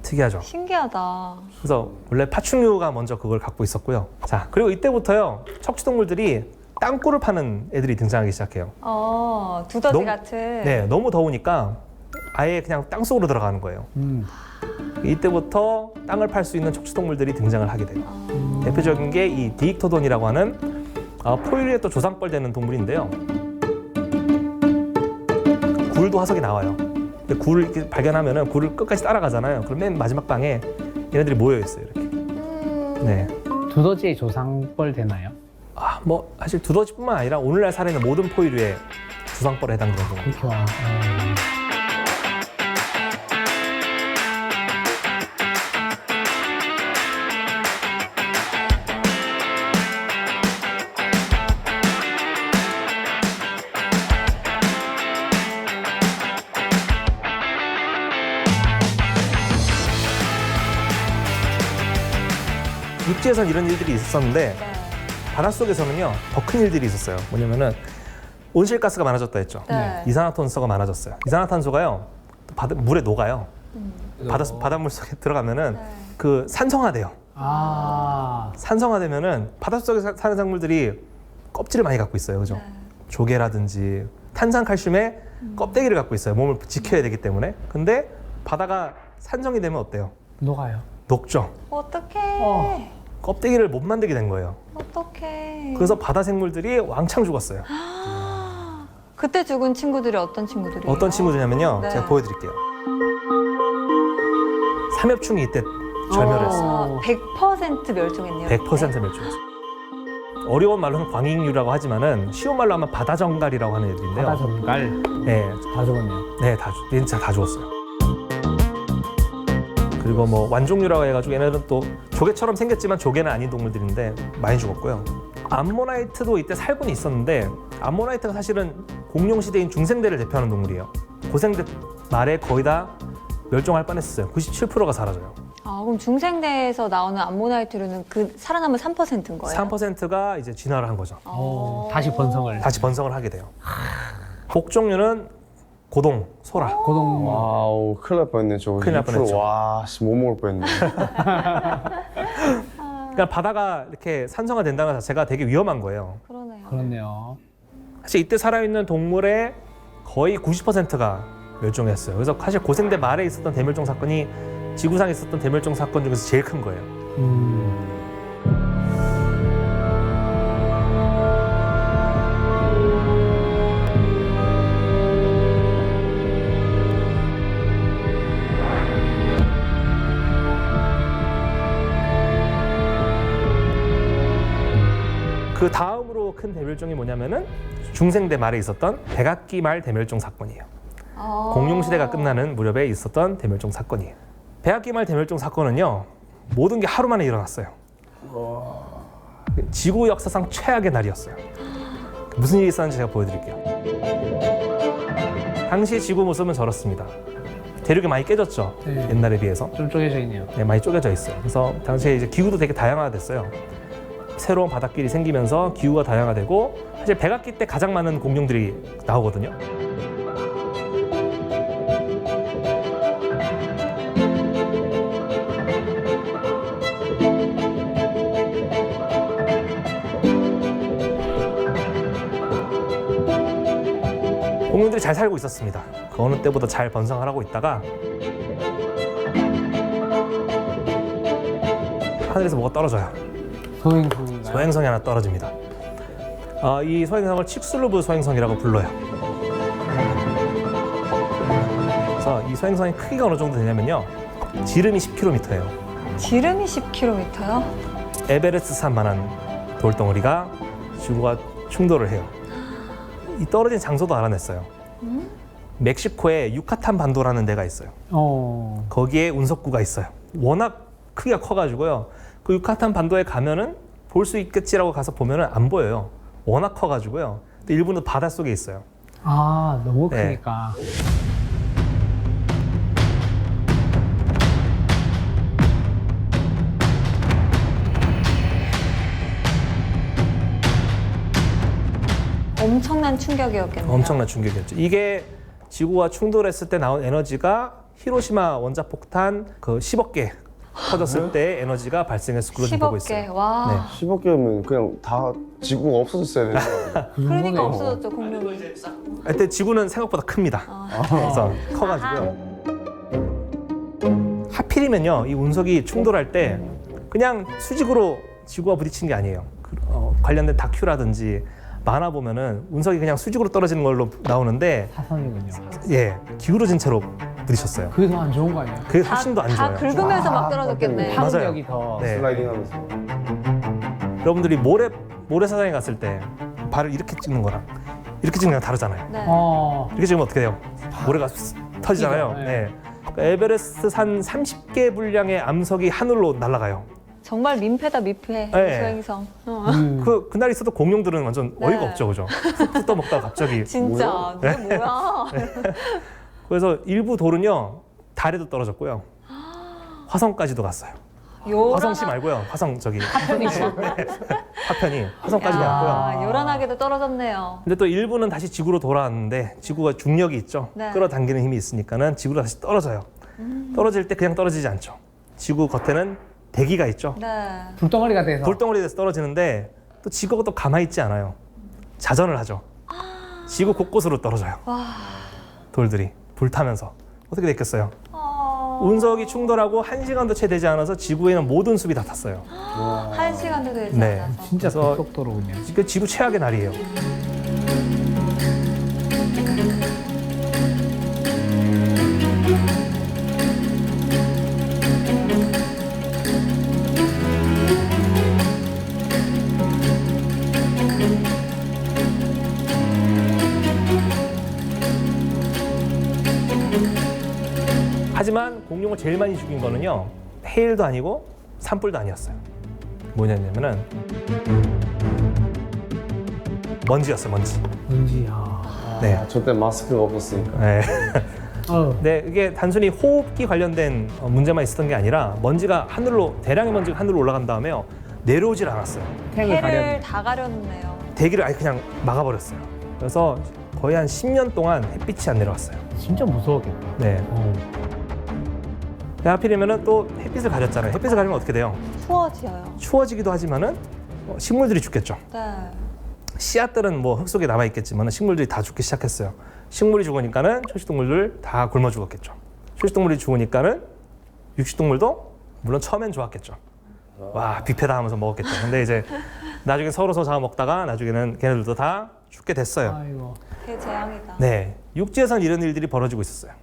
특이하죠. 신기하다. 그래서 원래 파충류가 먼저 그걸 갖고 있었고요. 자, 그리고 이때부터요, 척추동물들이 땅굴을 파는 애들이 등장하기 시작해요. 두더지 너무- 같은. 네, 너무 더우니까 아예 그냥 땅 속으로 들어가는 거예요. 이때부터 땅을 팔 수 있는 척추동물들이 등장을 하게 돼요. 대표적인 게 이 디익토돈이라고 하는 포유류의 또 조상뻘 되는 동물인데요. 굴도 화석이 나와요. 근데 굴을 이렇게 발견하면은 굴을 끝까지 따라가잖아요. 그럼 맨 마지막 방에 얘네들이 모여 있어요, 이렇게. 네. 두더지의 조상뻘 되나요? 뭐 사실 두더지뿐만 아니라 오늘날 살아있는 모든 포유류의 조상뻘에 해당되는 동물. 그렇죠. 육지에선 이런 일들이 있었는데 네. 바닷속에서는요, 더 큰 일들이 있었어요. 뭐냐면은 온실가스가 많아졌다 했죠. 네. 이산화탄소가 많아졌어요. 이산화탄소가 물에 녹아요. 바닷물 속에 들어가면은 네. 그 산성화돼요. 아, 산성화되면은 바닷속에 사는 생물들이 껍질을 많이 갖고 있어요. 그죠? 네. 조개라든지 탄산칼슘의 껍데기를 갖고 있어요. 몸을 지켜야 되기 때문에. 근데 바다가 산정이 되면 어때요? 녹아요. 녹죠. 어떡해. 껍데기를 못 만들게 된 거예요. 어떡해. 그래서 바다 생물들이 왕창 죽었어요. 그때 죽은 친구들이 어떤 친구들이에요? 어떤 친구들이냐면요. 네. 제가 보여드릴게요. 삼엽충이 이때 절멸했어요. 100% 멸종했네요. 100% 멸종했어요. 어려운 말로는 광익류라고 하지만은 쉬운 말로 하면 바다정갈이라고 하는 애들인데요. 바다 전갈 네, 다 죽었네요. 네, 진짜 다 죽었어요. 그리고 뭐 완종류라고 해가지고 얘네들은 또 조개처럼 생겼지만 조개는 아닌 동물들인데 많이 죽었고요. 암모나이트도 이때 살고는 있었는데 암모나이트가 사실은 공룡시대인 중생대를 대표하는 동물이에요. 고생대 말에 거의 다 멸종할 뻔했어요. 97%가 사라져요. 아, 그럼 중생대에서 나오는 암모나이트류는 그 살아남은 3%인 거예요? 3%가 이제 진화를 한 거죠. 다시 번성을. 다시 번성을 하게 돼요. 복종류는 고동, 소라. 고동. 와우, 큰일 날 뻔했네. 저 큰일 날 2%. 뻔했죠. 와, 씨, 못 먹을 뻔했네. 그러니까 바다가 이렇게 산성화 된다는 것 자체가 되게 위험한 거예요. 그러네요. 그렇네요. 사실 이때 살아있는 동물의 거의 90%가 멸종했어요. 그래서 사실 고생대 말에 있었던 대멸종 사건이 지구상에 있었던 대멸종 사건 중에서 제일 큰 거예요. 그 다음으로 큰 대멸종이 뭐냐면은 중생대 말에 있었던 백악기 말 대멸종 사건이에요. 공룡시대가 끝나는 무렵에 있었던 대멸종 사건이에요. 백악기 말 대멸종 사건은요, 모든 게 하루 만에 일어났어요. 지구 역사상 최악의 날이었어요. 무슨 일이 있었는지 제가 보여드릴게요. 당시 지구 모습은 저렇습니다. 대륙이 많이 깨졌죠. 네. 옛날에 비해서. 좀 쪼개져 있네요. 네, 많이 쪼개져 있어요. 그래서 당시에 이제 기후도 되게 다양화됐어요. 새로운 바닷길이 생기면서 기후가 다양화되고 사실 백악기 때 가장 많은 공룡들이 나오거든요. 공룡들이 잘 살고 있었습니다. 그 어느 때보다 잘 번성을 하고 있다가 하늘에서 뭐가 떨어져요. 소행성인가요? 소행성이 하나 떨어집니다. 이 소행성을 칙슬루브 소행성이라고 불러요. 그래서 이 소행성의 크기가 어느 정도 되냐면요. 지름이 10km예요. 지름이 10km요? 에베레스트 산만한 돌덩어리가 지구와 충돌을 해요. 이 떨어진 장소도 알아냈어요. 멕시코에 유카탄 반도라는 데가 있어요. 거기에 운석구가 있어요. 워낙 크기가 커가지고요. 그 유카탄 반도에 가면은 볼 수 있겠지라고 가서 보면은 안 보여요. 워낙 커가지고요. 또 일부는 바닷속에 있어요. 아, 너무 네. 크니까. 엄청난 충격이었겠네요. 엄청난 충격이었죠. 이게 지구와 충돌했을 때 나온 에너지가 히로시마 원자폭탄 그 10억 개 터졌을 때 에너지가 발생했을 걸로 보고 10억 있어요. 개. 와. 10억 개면 그냥 다 지구가 없어졌어야 되는 거야. 그러니까 없어졌죠, 공룡이. 그때 지구는 생각보다 큽니다. 그래서 커가지고요. 하필이면요, 이 운석이 충돌할 때 그냥 수직으로 지구와 부딪힌 게 아니에요. 관련된 다큐라든지 만화 보면은 운석이 그냥 수직으로 떨어지는 걸로 나오는데, 사선이군요. 예, 기울어진 채로 부딪혔어요. 그게 더 안 좋은 거 아니에요? 그게 훨씬 더 안 다 좋아요. 긁으면서 막 떨어졌겠네. 맞아요. 파급력이 더. 네. 슬라이딩 하면서. 여러분들이 모래사장에 갔을 때 발을 이렇게 찍는 거랑 이렇게 찍는 거랑 다르잖아요. 네. 이렇게 찍으면 어떻게 돼요? 모래가 터지잖아요. 네. 네. 그러니까 에베레스트 산 30개 분량의 암석이 하늘로 날아가요. 정말 민폐다, 민폐. 네. 소행성. 그날 있어도 공룡들은 완전 네. 어이가 없죠, 그죠? 쑥 떠먹다가 갑자기. 진짜. 네. 이게 뭐야? 그래서 일부 돌은요 달에도 떨어졌고요, 화성까지도 갔어요. 화성시 말고요, 화성 저기 하편이 화성까지 갔고요. 야, 요란하게도 떨어졌네요. 근데 또 일부는 다시 지구로 돌아왔는데 지구가 중력이 있죠. 네. 끌어당기는 힘이 있으니까는 지구로 다시 떨어져요. 떨어질 때 그냥 떨어지지 않죠. 지구 겉에는 대기가 있죠. 네. 불덩어리가 돼서. 돌덩어리 돼서 떨어지는데 또 지구가 또 가만히 있지 않아요. 자전을 하죠. 지구 곳곳으로 떨어져요. 와. 돌들이 불타면서 어떻게 됐겠어요? 어... 운석이 충돌하고 1시간도 채 되지 않아서 지구에 있는 모든 숲이 다 탔어요. 1시간도 되지 네. 않아서. 진짜 그래서- 급속도로군요. 그 지구 최악의 날이에요. 하지만 공룡을 제일 많이 죽인 거는요, 해일도 아니고 산불도 아니었어요. 뭐냐면은 먼지였어요, 먼지. 뭔지야. 네. 저때 마스크가 없었으니까. 네. 어. 네, 이게 단순히 호흡기 관련된 문제만 있었던 게 아니라 먼지가 하늘로, 대량의 먼지가 하늘로 올라간 다음에요, 내려오질 않았어요. 탱을 해를 가려. 다 가렸네요. 대기를 아예 그냥 막아버렸어요. 그래서 거의 한 10년 동안 햇빛이 안 내려왔어요. 진짜 무서웠겠다. 네. 어. 하필이면은 또 햇빛을 가렸잖아요. 햇빛을 가리면 어떻게 돼요? 추워져요. 추워지기도 하지만은 식물들이 죽겠죠. 네. 씨앗들은 뭐 흙 속에 남아 있겠지만 식물들이 다 죽기 시작했어요. 식물이 죽으니까는 초식동물들 다 굶어 죽었겠죠. 초식동물이 죽으니까는 육식동물도 물론 처음엔 좋았겠죠. 와, 뷔페다 하면서 먹었겠죠. 근데 이제 나중에 서로 잡아 먹다가 나중에는 걔네들도 다 죽게 됐어요. 아이고. 대재앙이다. 네, 육지에선 이런 일들이 벌어지고 있었어요.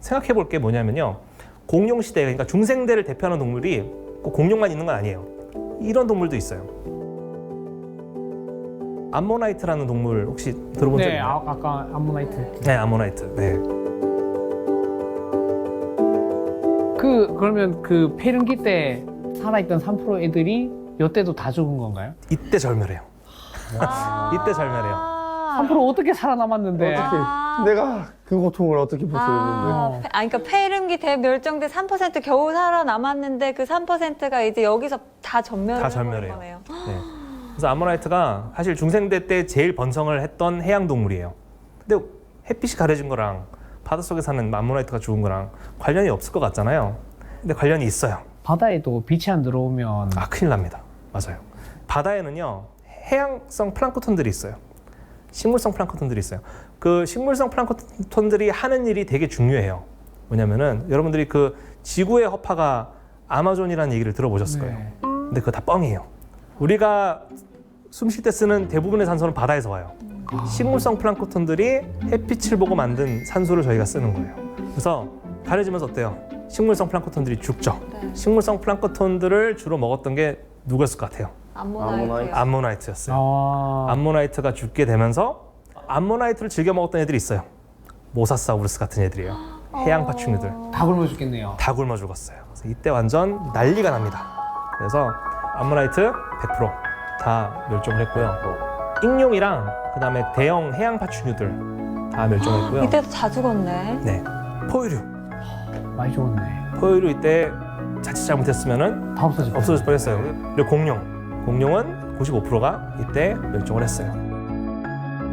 생각해 볼 게 뭐냐면요, 공룡 시대, 그러니까 중생대를 대표하는 동물이 꼭 공룡만 있는 건 아니에요. 이런 동물도 있어요. 암모나이트라는 동물 혹시 들어본 적 네, 있나요? 아까 암모나이트. 네, 암모나이트. 네. 그러면 그 폐륜기 때 살아있던 3% 애들이 이때도 다 죽은 건가요? 이때 절멸해요. 아. 이때 절멸해요. 3% 어떻게 살아남았는데? 어떻게 내가 그 고통을 어떻게 버텼는데? 그러니까 폐렴기 대멸종대 3% 겨우 살아남았는데 그 3%가 이제 여기서 다 전멸을 다 해버린 절멸해요. 거네요. 네. 그래서 암모나이트가 사실 중생대 때 제일 번성을 했던 해양 동물이에요. 근데 햇빛이 가려진 거랑 바닷속에 사는 암모나이트가 죽은 거랑 관련이 없을 것 같잖아요. 근데 관련이 있어요. 바다에도 빛이 안 들어오면 아, 큰일 납니다. 맞아요. 바다에는요, 해양성 플랑크톤들이 있어요. 식물성 플랑크톤들이 있어요. 그 식물성 플랑크톤들이 하는 일이 되게 중요해요. 뭐냐면은 여러분들이 그 지구의 허파가 아마존이라는 얘기를 들어보셨을 거예요. 네. 근데 그거 다 뻥이에요. 우리가 숨 쉴 때 쓰는 대부분의 산소는 바다에서 와요. 식물성 플랑크톤들이 햇빛을 보고 만든 산소를 저희가 쓰는 거예요. 그래서 가려지면서 어때요? 식물성 플랑크톤들이 죽죠. 네. 식물성 플랑크톤들을 주로 먹었던 게 누구였을 것 같아요? 암모나이트요. 암모나이트였어요. 아, 암모나이트가 죽게 되면서 암모나이트를 즐겨 먹었던 애들이 있어요. 모사사우루스 같은 애들이에요. 해양 파충류들. 다 굶어 죽겠네요. 다 굶어 죽었어요. 그래서 이때 완전 난리가 납니다. 그래서 암모나이트 100% 멸종을 했고요. 익룡이랑 그다음에 대형 해양 파충류들 다 멸종했고요. 이때도 다 죽었네. 네, 포유류. 많이 죽었네. 포유류 이때 자칫 잘못했으면은 다 없어질 없어질 뻔했어요. 그리고 공룡은 95%가 이때 멸종을 했어요.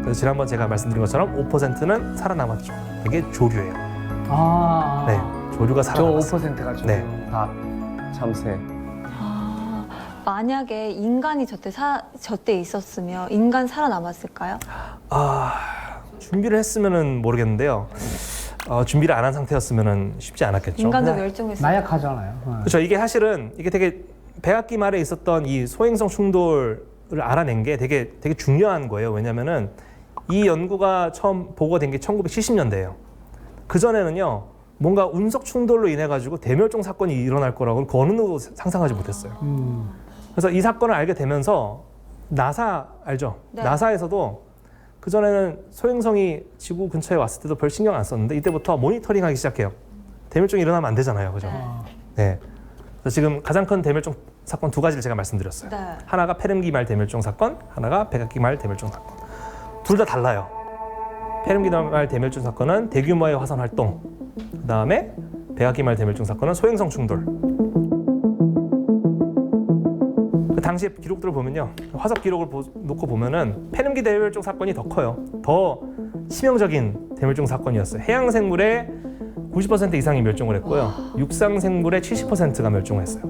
그래서 지난번 제가 말씀드린 것처럼 5%는 살아남았죠. 그게 조류예요. 아, 네, 조류가 저 살아남았어요. 5%가 지금 네. 다 참새. 아, 만약에 인간이 저때 있었으면 인간 살아남았을까요? 준비를 했으면은 모르겠는데요. 준비를 안 한 상태였으면은 쉽지 않았겠죠. 인간도 근데 멸종했어요. 나약하잖아요. 그렇죠. 이게 사실은 이게 되게 백악기 말에 있었던 이 소행성 충돌을 알아낸 게 되게 중요한 거예요. 왜냐면은 이 연구가 처음 보고가 된 게 1970년대예요. 그 전에는요, 뭔가 운석 충돌로 인해 가지고 대멸종 사건이 일어날 거라고 그 어느 누구도 상상하지 못했어요. 그래서 이 사건을 알게 되면서 나사 알죠? 네. 나사에서도 그 전에는 소행성이 지구 근처에 왔을 때도 별 신경 안 썼는데 이때부터 모니터링하기 시작해요. 대멸종이 일어나면 안 되잖아요, 그죠? 네. 그래서 지금 가장 큰 대멸종 사건 두 가지를 제가 말씀드렸어요. 네. 하나가 페름기 말 대멸종 사건, 하나가 백악기 말 대멸종 사건. 둘 다 달라요. 페름기 말 대멸종 사건은 대규모의 화산 활동, 그 다음에 백악기 말 대멸종 사건은 소행성 충돌. 그 당시의 기록들을 보면요, 화석 기록을 놓고 보면은 페름기 대멸종 사건이 더 커요. 더 치명적인 대멸종 사건이었어요. 해양 생물의 90% 이상이 멸종을 했고요. 육상 생물의 70%가 멸종을 했어요.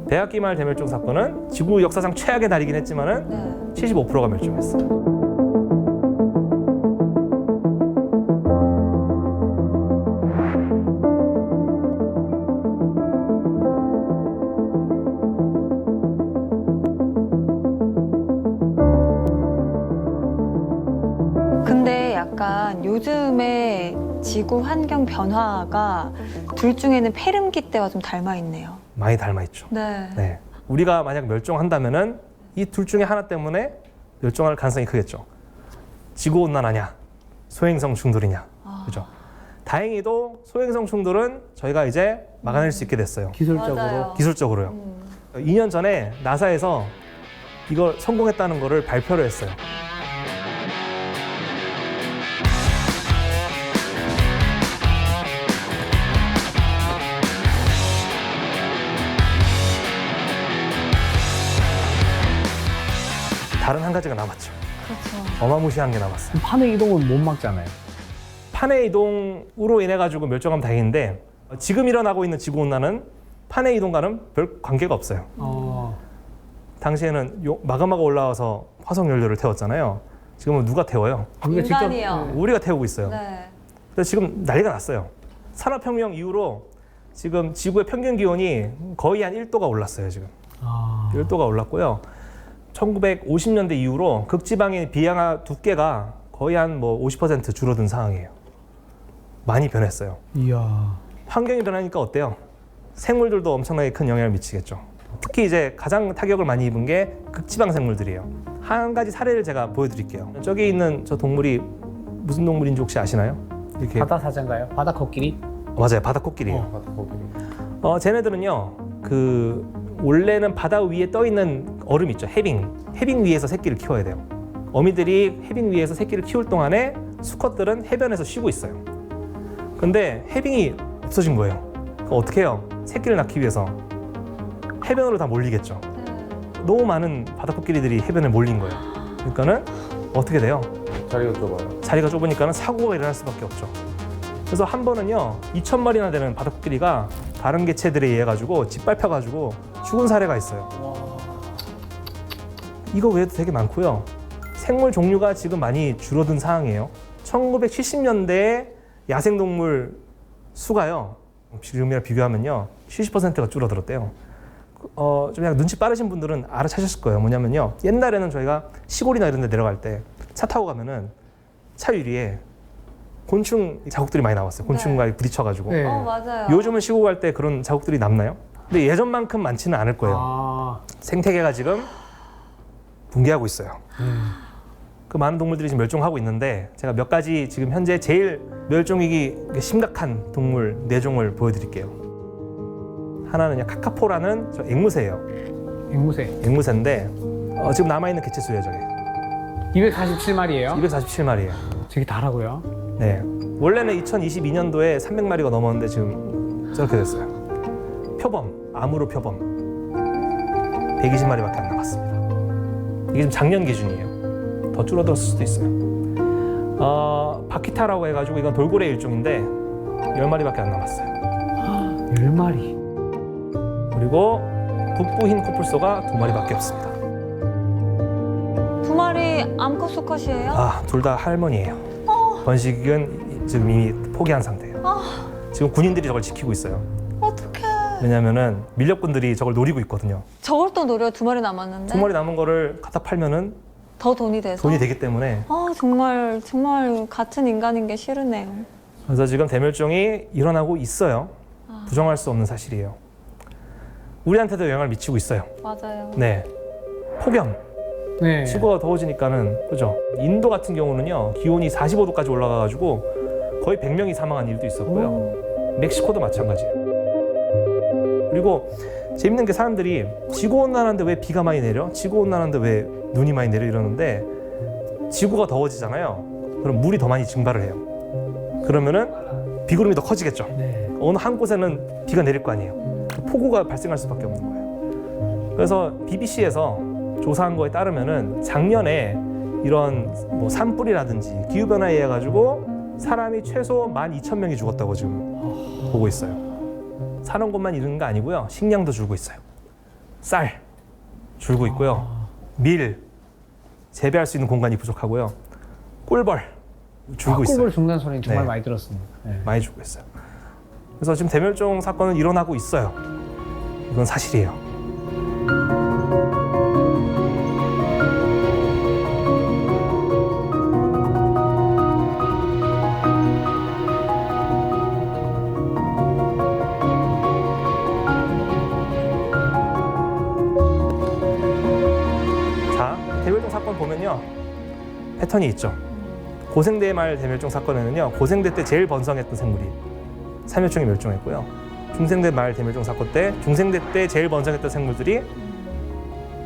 백악기 말 대멸종 사건은 지구 역사상 최악의 날이긴 했지만은 네. 75%가 멸종했어요. 지구 환경 변화가 둘 중에는 페름기 때와 좀 닮아 있네요. 많이 닮아 있죠. 네. 네. 우리가 만약 멸종한다면은 이 둘 중에 하나 때문에 멸종할 가능성이 크겠죠. 지구 온난화냐, 소행성 충돌이냐, 그죠? 다행히도 소행성 충돌은 저희가 이제 막아낼 수 있게 됐어요. 기술적으로. 맞아요. 기술적으로요. 2년 전에 나사에서 이걸 성공했다는 거를 발표를 했어요. 다른 한 가지가 남았죠. 그렇죠. 어마무시한 게 남았어요. 판의 이동은 못 막잖아요. 판의 이동으로 인해 가지고 멸종하면 다행인데 지금 일어나고 있는 지구 온난화는 판의 이동과는 별 관계가 없어요. 당시에는 마그마가 올라와서 화석 연료를 태웠잖아요. 지금은 누가 태워요? 우리가 직접 인간이요. 우리가 태우고 있어요. 네. 그래서 지금 난리가 났어요. 산업혁명 이후로 지금 지구의 평균 기온이 거의 한 1도가 올랐어요. 지금 1도가 올랐고요. 1950년대 이후로 극지방의 비양화 두께가 거의 한 뭐 50% 줄어든 상황이에요. 많이 변했어요. 이야. 환경이 변하니까 어때요? 생물들도 엄청나게 큰 영향을 미치겠죠. 특히 이제 가장 타격을 많이 입은 게 극지방 생물들이에요. 한 가지 사례를 제가 보여드릴게요. 저기 있는 저 동물이 무슨 동물인지 혹시 아시나요? 이렇게 바다 사자인가요? 바다 코끼리? 맞아요, 바다코끼리예요. 바다 코끼리. 쟤네들은요, 원래는 바다 위에 떠 있는 얼음 있죠, 해빙 위에서 새끼를 키워야 돼요. 어미들이 해빙 위에서 새끼를 키울 동안에 수컷들은 해변에서 쉬고 있어요. 근데 해빙이 없어진 거예요. 그럼 어떻게 해요? 새끼를 낳기 위해서 해변으로 다 몰리겠죠. 너무 많은 바다코끼리들이 해변에 몰린 거예요. 그러니까는 어떻게 돼요? 자리가 좁아요. 자리가 좁으니까는 사고가 일어날 수밖에 없죠. 그래서 한 번은요, 2,000마리나 되는 바다코끼리가 다른 개체들에 의해 가지고 짓밟혀가지고 죽은 사례가 있어요. 이거 외에도 되게 많고요. 생물 종류가 지금 많이 줄어든 상황이에요. 1970년대에 야생동물 수가요, 지금이랑 비교하면요 70%가 줄어들었대요. 좀 약간 눈치 빠르신 분들은 알아차셨을 거예요. 뭐냐면요, 옛날에는 저희가 시골이나 이런 데 내려갈 때 차 타고 가면은 차 유리에 곤충 자국들이 많이 나왔어요. 곤충과 부딪혀가지고. 네. 맞아요. 요즘은 시골 갈 때 그런 자국들이 남나요? 근데 예전만큼 많지는 않을 거예요. 생태계가 지금 붕괴하고 있어요. 그 많은 동물들이 지금 멸종하고 있는데 제가 몇 가지 지금 현재 제일 멸종위기 심각한 동물 4종을 보여드릴게요. 하나는요, 카카포라는 저 앵무새예요. 앵무새인데 지금 남아있는 개체수예요. 저게 247마리예요? 247마리예요. 되게 다라고요? 네. 원래는 2022년도에 300마리가 넘었는데 지금 저렇게 됐어요. 표범, 암으로 표범 120마리밖에 안 남았습니다. 이게 지금 작년 기준이에요. 더 줄어들었을 수도 있어요. 바키타라고 해가지고 이건 돌고래 일종인데 10마리밖에 안 남았어요. 10마리. 그리고 북부 흰 코뿔소가 2마리밖에 없습니다. 2마리 암컷 수컷이에요? 둘 다 할머니예요. 번식은 지금 이미 포기한 상태예요. 지금 군인들이 저걸 지키고 있어요. 어떡해. 왜냐면은 밀렵꾼들이 저걸 노리고 있거든요. 저걸 또 노려 2마리 남았는데. 2마리 남은 거를 갖다 팔면은 더 돈이 돼서. 돈이 되기 때문에. 정말 같은 인간인 게 싫으네요. 그래서 지금 대멸종이 일어나고 있어요. 부정할 수 없는 사실이에요. 우리한테도 영향을 미치고 있어요. 맞아요. 네. 폭염. 네. 지구가 더워지니까는, 그죠? 인도 같은 경우는요, 기온이 45도까지 올라가가지고 거의 100명이 사망한 일도 있었고요. 멕시코도 마찬가지예요. 그리고 재밌는 게 사람들이 지구온난화인데 왜 비가 많이 내려? 지구온난화인데 왜 눈이 많이 내려? 이러는데 지구가 더워지잖아요. 그럼 물이 더 많이 증발을 해요. 그러면은 비구름이 더 커지겠죠. 네. 어느 한 곳에는 비가 내릴 거 아니에요. 폭우가 발생할 수밖에 없는 거예요. 그래서 BBC에서 조사한 거에 따르면은 작년에 이런 뭐 산불이라든지 기후변화에 의해 가지고 사람이 최소 12,000명이 죽었다고 지금 보고 있어요. 사는 곳만 잃는 거 아니고요. 식량도 줄고 있어요. 쌀 줄고 있고요. 밀 재배할 수 있는 공간이 부족하고요. 꿀벌 줄고 있어요. 꿀벌 죽는 소리는 정말 네. 많이 들었습니다. 네. 많이 줄고 있어요. 그래서 지금 대멸종 사건은 일어나고 있어요. 이건 사실이에요. 보면요 패턴이 있죠. 고생대 말 대멸종 사건에는요 고생대 때 제일 번성했던 생물이 삼엽충이 멸종했고요. 중생대 말 대멸종 사건 때 중생대 때 제일 번성했던 생물들이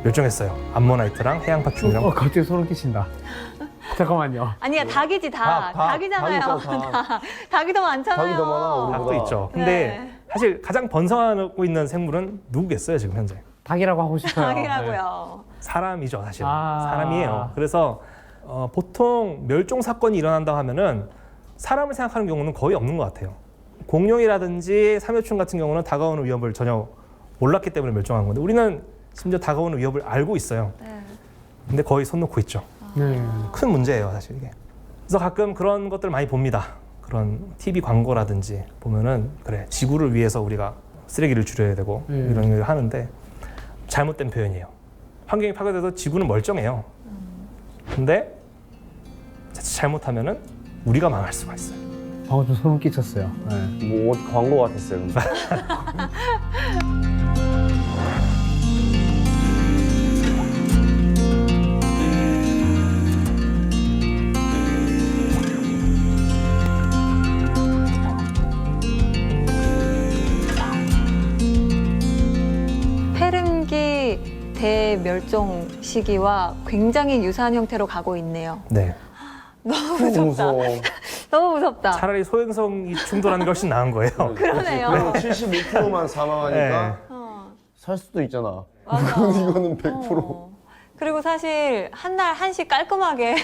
멸종했어요. 암모나이트랑 해양파충이랑. 갑자기 소름 끼친다. 잠깐만요. 아니야, 닭이지, 닭. 닭. 닭이잖아요. 닭 있죠, 닭. 닭이 더 많잖아요. 닭이 더 많아, 우리보다. 닭도 있죠. 근데 네. 사실 가장 번성하고 있는 생물은 누구겠어요 지금 현재? 닭이라고 하고 싶어요. 닭이라고요. 사람이죠 사실. 아. 사람이에요. 그래서 보통 멸종 사건이 일어난다고 하면은 사람을 생각하는 경우는 거의 없는 것 같아요. 공룡이라든지 삼엽충 같은 경우는 다가오는 위협을 전혀 몰랐기 때문에 멸종한 건데 우리는 심지어 다가오는 위협을 알고 있어요. 네. 근데 거의 손 놓고 있죠. 네. 큰 문제예요 사실 이게. 그래서 가끔 그런 것들 많이 봅니다. 그런 TV 광고라든지 보면은 그래 지구를 위해서 우리가 쓰레기를 줄여야 되고 이런 걸 하는데 잘못된 표현이에요. 환경이 파괴돼도 지구는 멀쩡해요. 근데 자칫 잘못하면은 우리가 망할 수가 있어요. 방금 좀 소름 끼쳤어요. 네. 뭐 어디 광고 같았어요. 근데. 페른기 대멸종 시기와 굉장히 유사한 형태로 가고 있네요. 네. 너무 무섭다. 무서워. 너무 무섭다. 차라리 소행성이 충돌하는 게 훨씬 나은 거예요. 그러네요. 75%만 사망하니까 네. 어, 살 수도 있잖아. 맞아. 이거는 100%. 그리고 사실 한 날 한씩 깔끔하게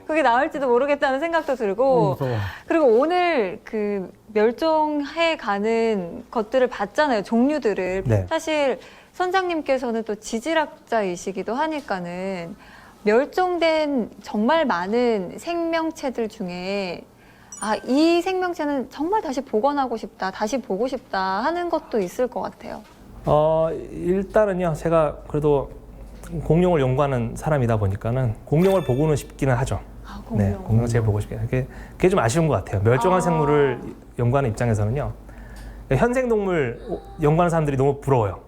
그게 나올지도 모르겠다는 생각도 들고 무서워. 그리고 오늘 그 멸종해 가는 것들을 봤잖아요. 종류들을. 네. 사실 선장님께서는 또 지질학자이시기도 하니까는 멸종된 정말 많은 생명체들 중에 아, 이 생명체는 정말 다시 복원하고 싶다, 다시 보고 싶다 하는 것도 있을 것 같아요. 일단은요, 제가 그래도 공룡을 연구하는 사람이다 보니까는 공룡을 보고는 싶기는 하죠. 아, 네, 공룡 제일 보고 싶긴 해요. 그게 좀 아쉬운 것 같아요. 멸종한 생물을 연구하는 입장에서는요, 현생동물 연구하는 사람들이 너무 부러워요.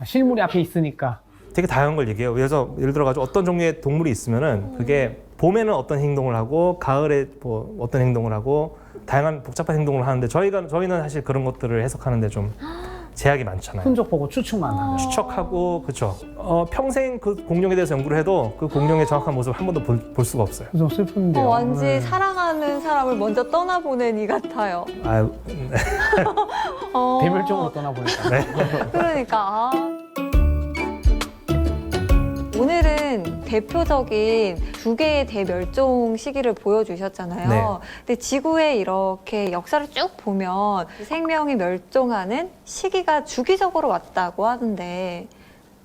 실물이 앞에 있으니까. 되게 다양한 걸 얘기해요. 그래서 예를 들어가지고 어떤 종류의 동물이 있으면은 그게 봄에는 어떤 행동을 하고 가을에 뭐 어떤 행동을 하고 다양한 복잡한 행동을 하는데 저희는 사실 그런 것들을 해석하는데 좀 제약이 많잖아요. 흔적 보고 추측만 하는. 추측하고 그렇죠. 평생 그 공룡에 대해서 연구를 해도 그 공룡의 정확한 모습을 한 번도 볼 수가 없어요. 좀 슬픈데요. 완전 네. 사랑하는 사람을 먼저 떠나보낸 이 같아요. 아유, 대멸종으로 떠나보니까. 네. 그러니까 아. 오늘은 대표적인 두 개의 대멸종 시기를 보여주셨잖아요. 네. 근데 지구에 이렇게 역사를 쭉 보면 생명이 멸종하는 시기가 주기적으로 왔다고 하는데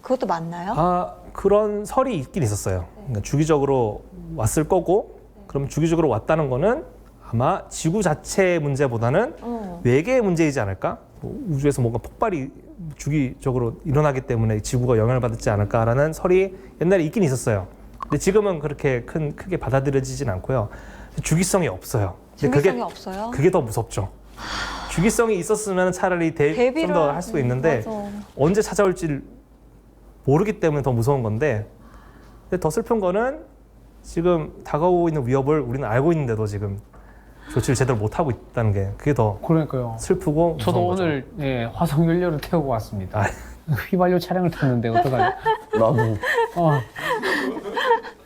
그것도 맞나요? 그런 설이 있긴 있었어요. 그러니까 주기적으로 왔을 거고, 그럼 주기적으로 왔다는 거는 아마 지구 자체의 문제보다는 외계의 문제이지 않을까? 뭐 우주에서 뭔가 폭발이 주기적으로 일어나기 때문에 지구가 영향을 받지 않을까라는 설이 옛날에 있긴 있었어요. 근데 지금은 그렇게 크게 받아들여지진 않고요. 주기성이 없어요. 근데 주기성이 없어요? 그게 더 무섭죠. 주기성이 있었으면 차라리 좀 더 할 수도 있는데 맞아. 언제 찾아올지 모르기 때문에 더 무서운 건데, 근데 더 슬픈 거는 지금 다가오고 있는 위협을 우리는 알고 있는데도 지금 조치를 제대로 못 하고 있다는 게 그게 더 그러니까요. 슬프고 저도 무서운 거죠. 오늘 예, 화성 연료를 태우고 왔습니다. 아. 휘발유 차량을 탔는데 어떡하죠? 나도.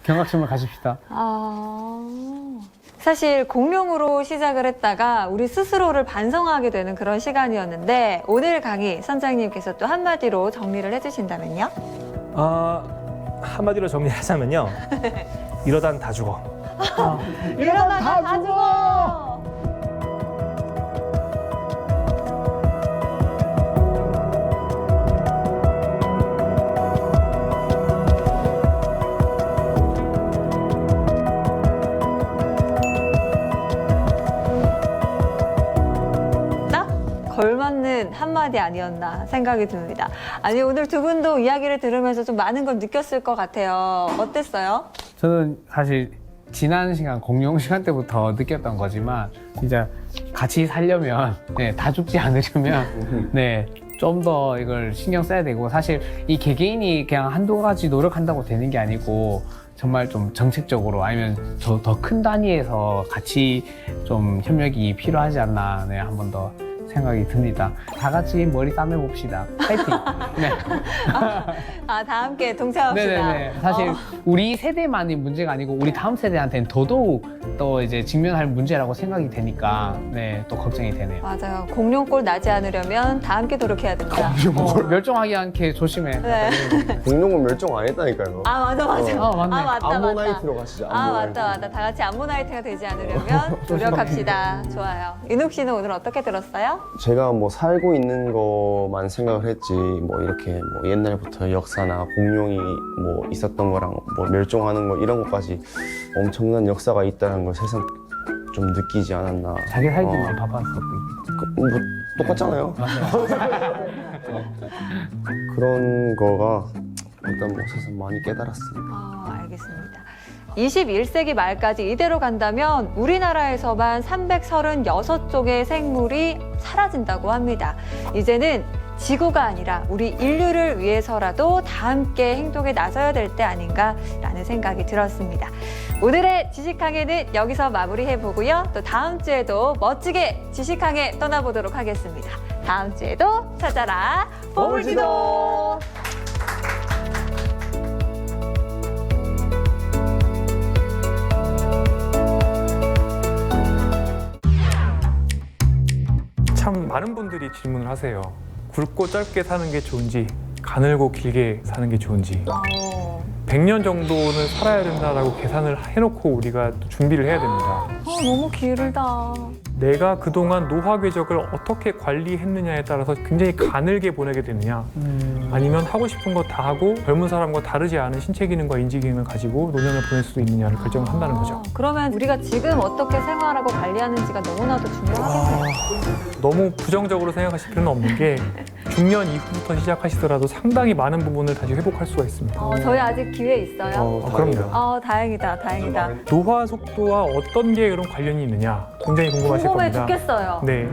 경각심을 가집시다. 사실 공룡으로 시작을 했다가 우리 스스로를 반성하게 되는 그런 시간이었는데 오늘 강의 선장님께서 또 한마디로 정리를 해주신다면요? 한마디로 정리하자면요. 이러단 다 죽어. 이러다가 다 죽어! 딱 걸맞는 한마디 아니었나 생각이 듭니다. 아니 오늘 두 분도 이야기를 들으면서 좀 많은 걸 느꼈을 것 같아요. 어땠어요? 저는 사실 지난 시간, 공룡 시간 때부터 느꼈던 거지만 진짜 같이 살려면 네, 다 죽지 않으려면 네, 좀 더 이걸 신경 써야 되고 사실 이 개개인이 그냥 한두 가지 노력한다고 되는 게 아니고 정말 좀 정책적으로 아니면 더 큰 단위에서 같이 좀 협력이 필요하지 않나 네, 한 번 더 생각이 듭니다. 다 같이 머리 싸매 봅시다. 파이팅. 네. 아, 다 함께 동참합시다. 네네네. 사실 우리 세대만이 문제가 아니고 우리 다음 세대한테는 더더욱 또 이제 직면할 문제라고 생각이 되니까 네, 또 걱정이 되네요. 맞아요. 공룡골 나지 않으려면 다 함께 노력해야 됩니다. 멸종하지 않게 조심해. 네. 공룡은 멸종 안 했다니까요. 아, 맞아. 맞네. 아, 맞다. 암모나이트로 가시죠. 아, 맞다. 다 같이 암모나이트가 되지 않으려면 노력합시다. 좋아요. 윤욱 씨는 오늘 어떻게 들었어요? 제가 뭐 살고 있는 것만 생각을 했지 뭐 이렇게 뭐 옛날부터 역사나 공룡이 뭐 있었던 거랑 뭐 멸종하는 거 이런 것까지 엄청난 역사가 있다는 걸 새삼 좀 느끼지 않았나. 자기 살기만 봐봤어. 뭐 똑같잖아요. 그런 거가 일단 뭐 새삼 많이 깨달았습니다. 알겠습니다. 21세기 말까지 이대로 간다면 우리나라에서만 336종의 생물이 사라진다고 합니다. 이제는 지구가 아니라 우리 인류를 위해서라도 다 함께 행동에 나서야 될 때 아닌가라는 생각이 들었습니다. 오늘의 지식항해는 여기서 마무리해보고요. 또 다음 주에도 멋지게 지식항해 떠나보도록 하겠습니다. 다음 주에도 찾아라 보물지도! 참 많은 분들이 질문을 하세요. 굵고 짧게 사는 게 좋은지 가늘고 길게 사는 게 좋은지 100년 정도는 살아야 된다라고 계산을 해놓고 우리가 또 준비를 해야 됩니다. 너무 길다. 내가 그동안 노화 궤적을 어떻게 관리했느냐에 따라서 굉장히 가늘게 보내게 되느냐 아니면 하고 싶은 거 다 하고 젊은 사람과 다르지 않은 신체 기능과 인지 기능을 가지고 노년을 보낼 수 있느냐를 결정을 한다는 거죠. 그러면 우리가 지금 어떻게 생활하고 관리하는지가 너무나도 중요하겠네요. 너무 부정적으로 생각하실 필요는 없는 게 중년 이후부터 시작하시더라도 상당히 많은 부분을 다시 회복할 수가 있습니다. 저희 아직 기회 있어요. 그럼요. 다행이다. 노화 속도와 어떤 게 그런 관련이 있느냐 굉장히 궁금하실 궁금해 겁니다. 죽겠어요. 네.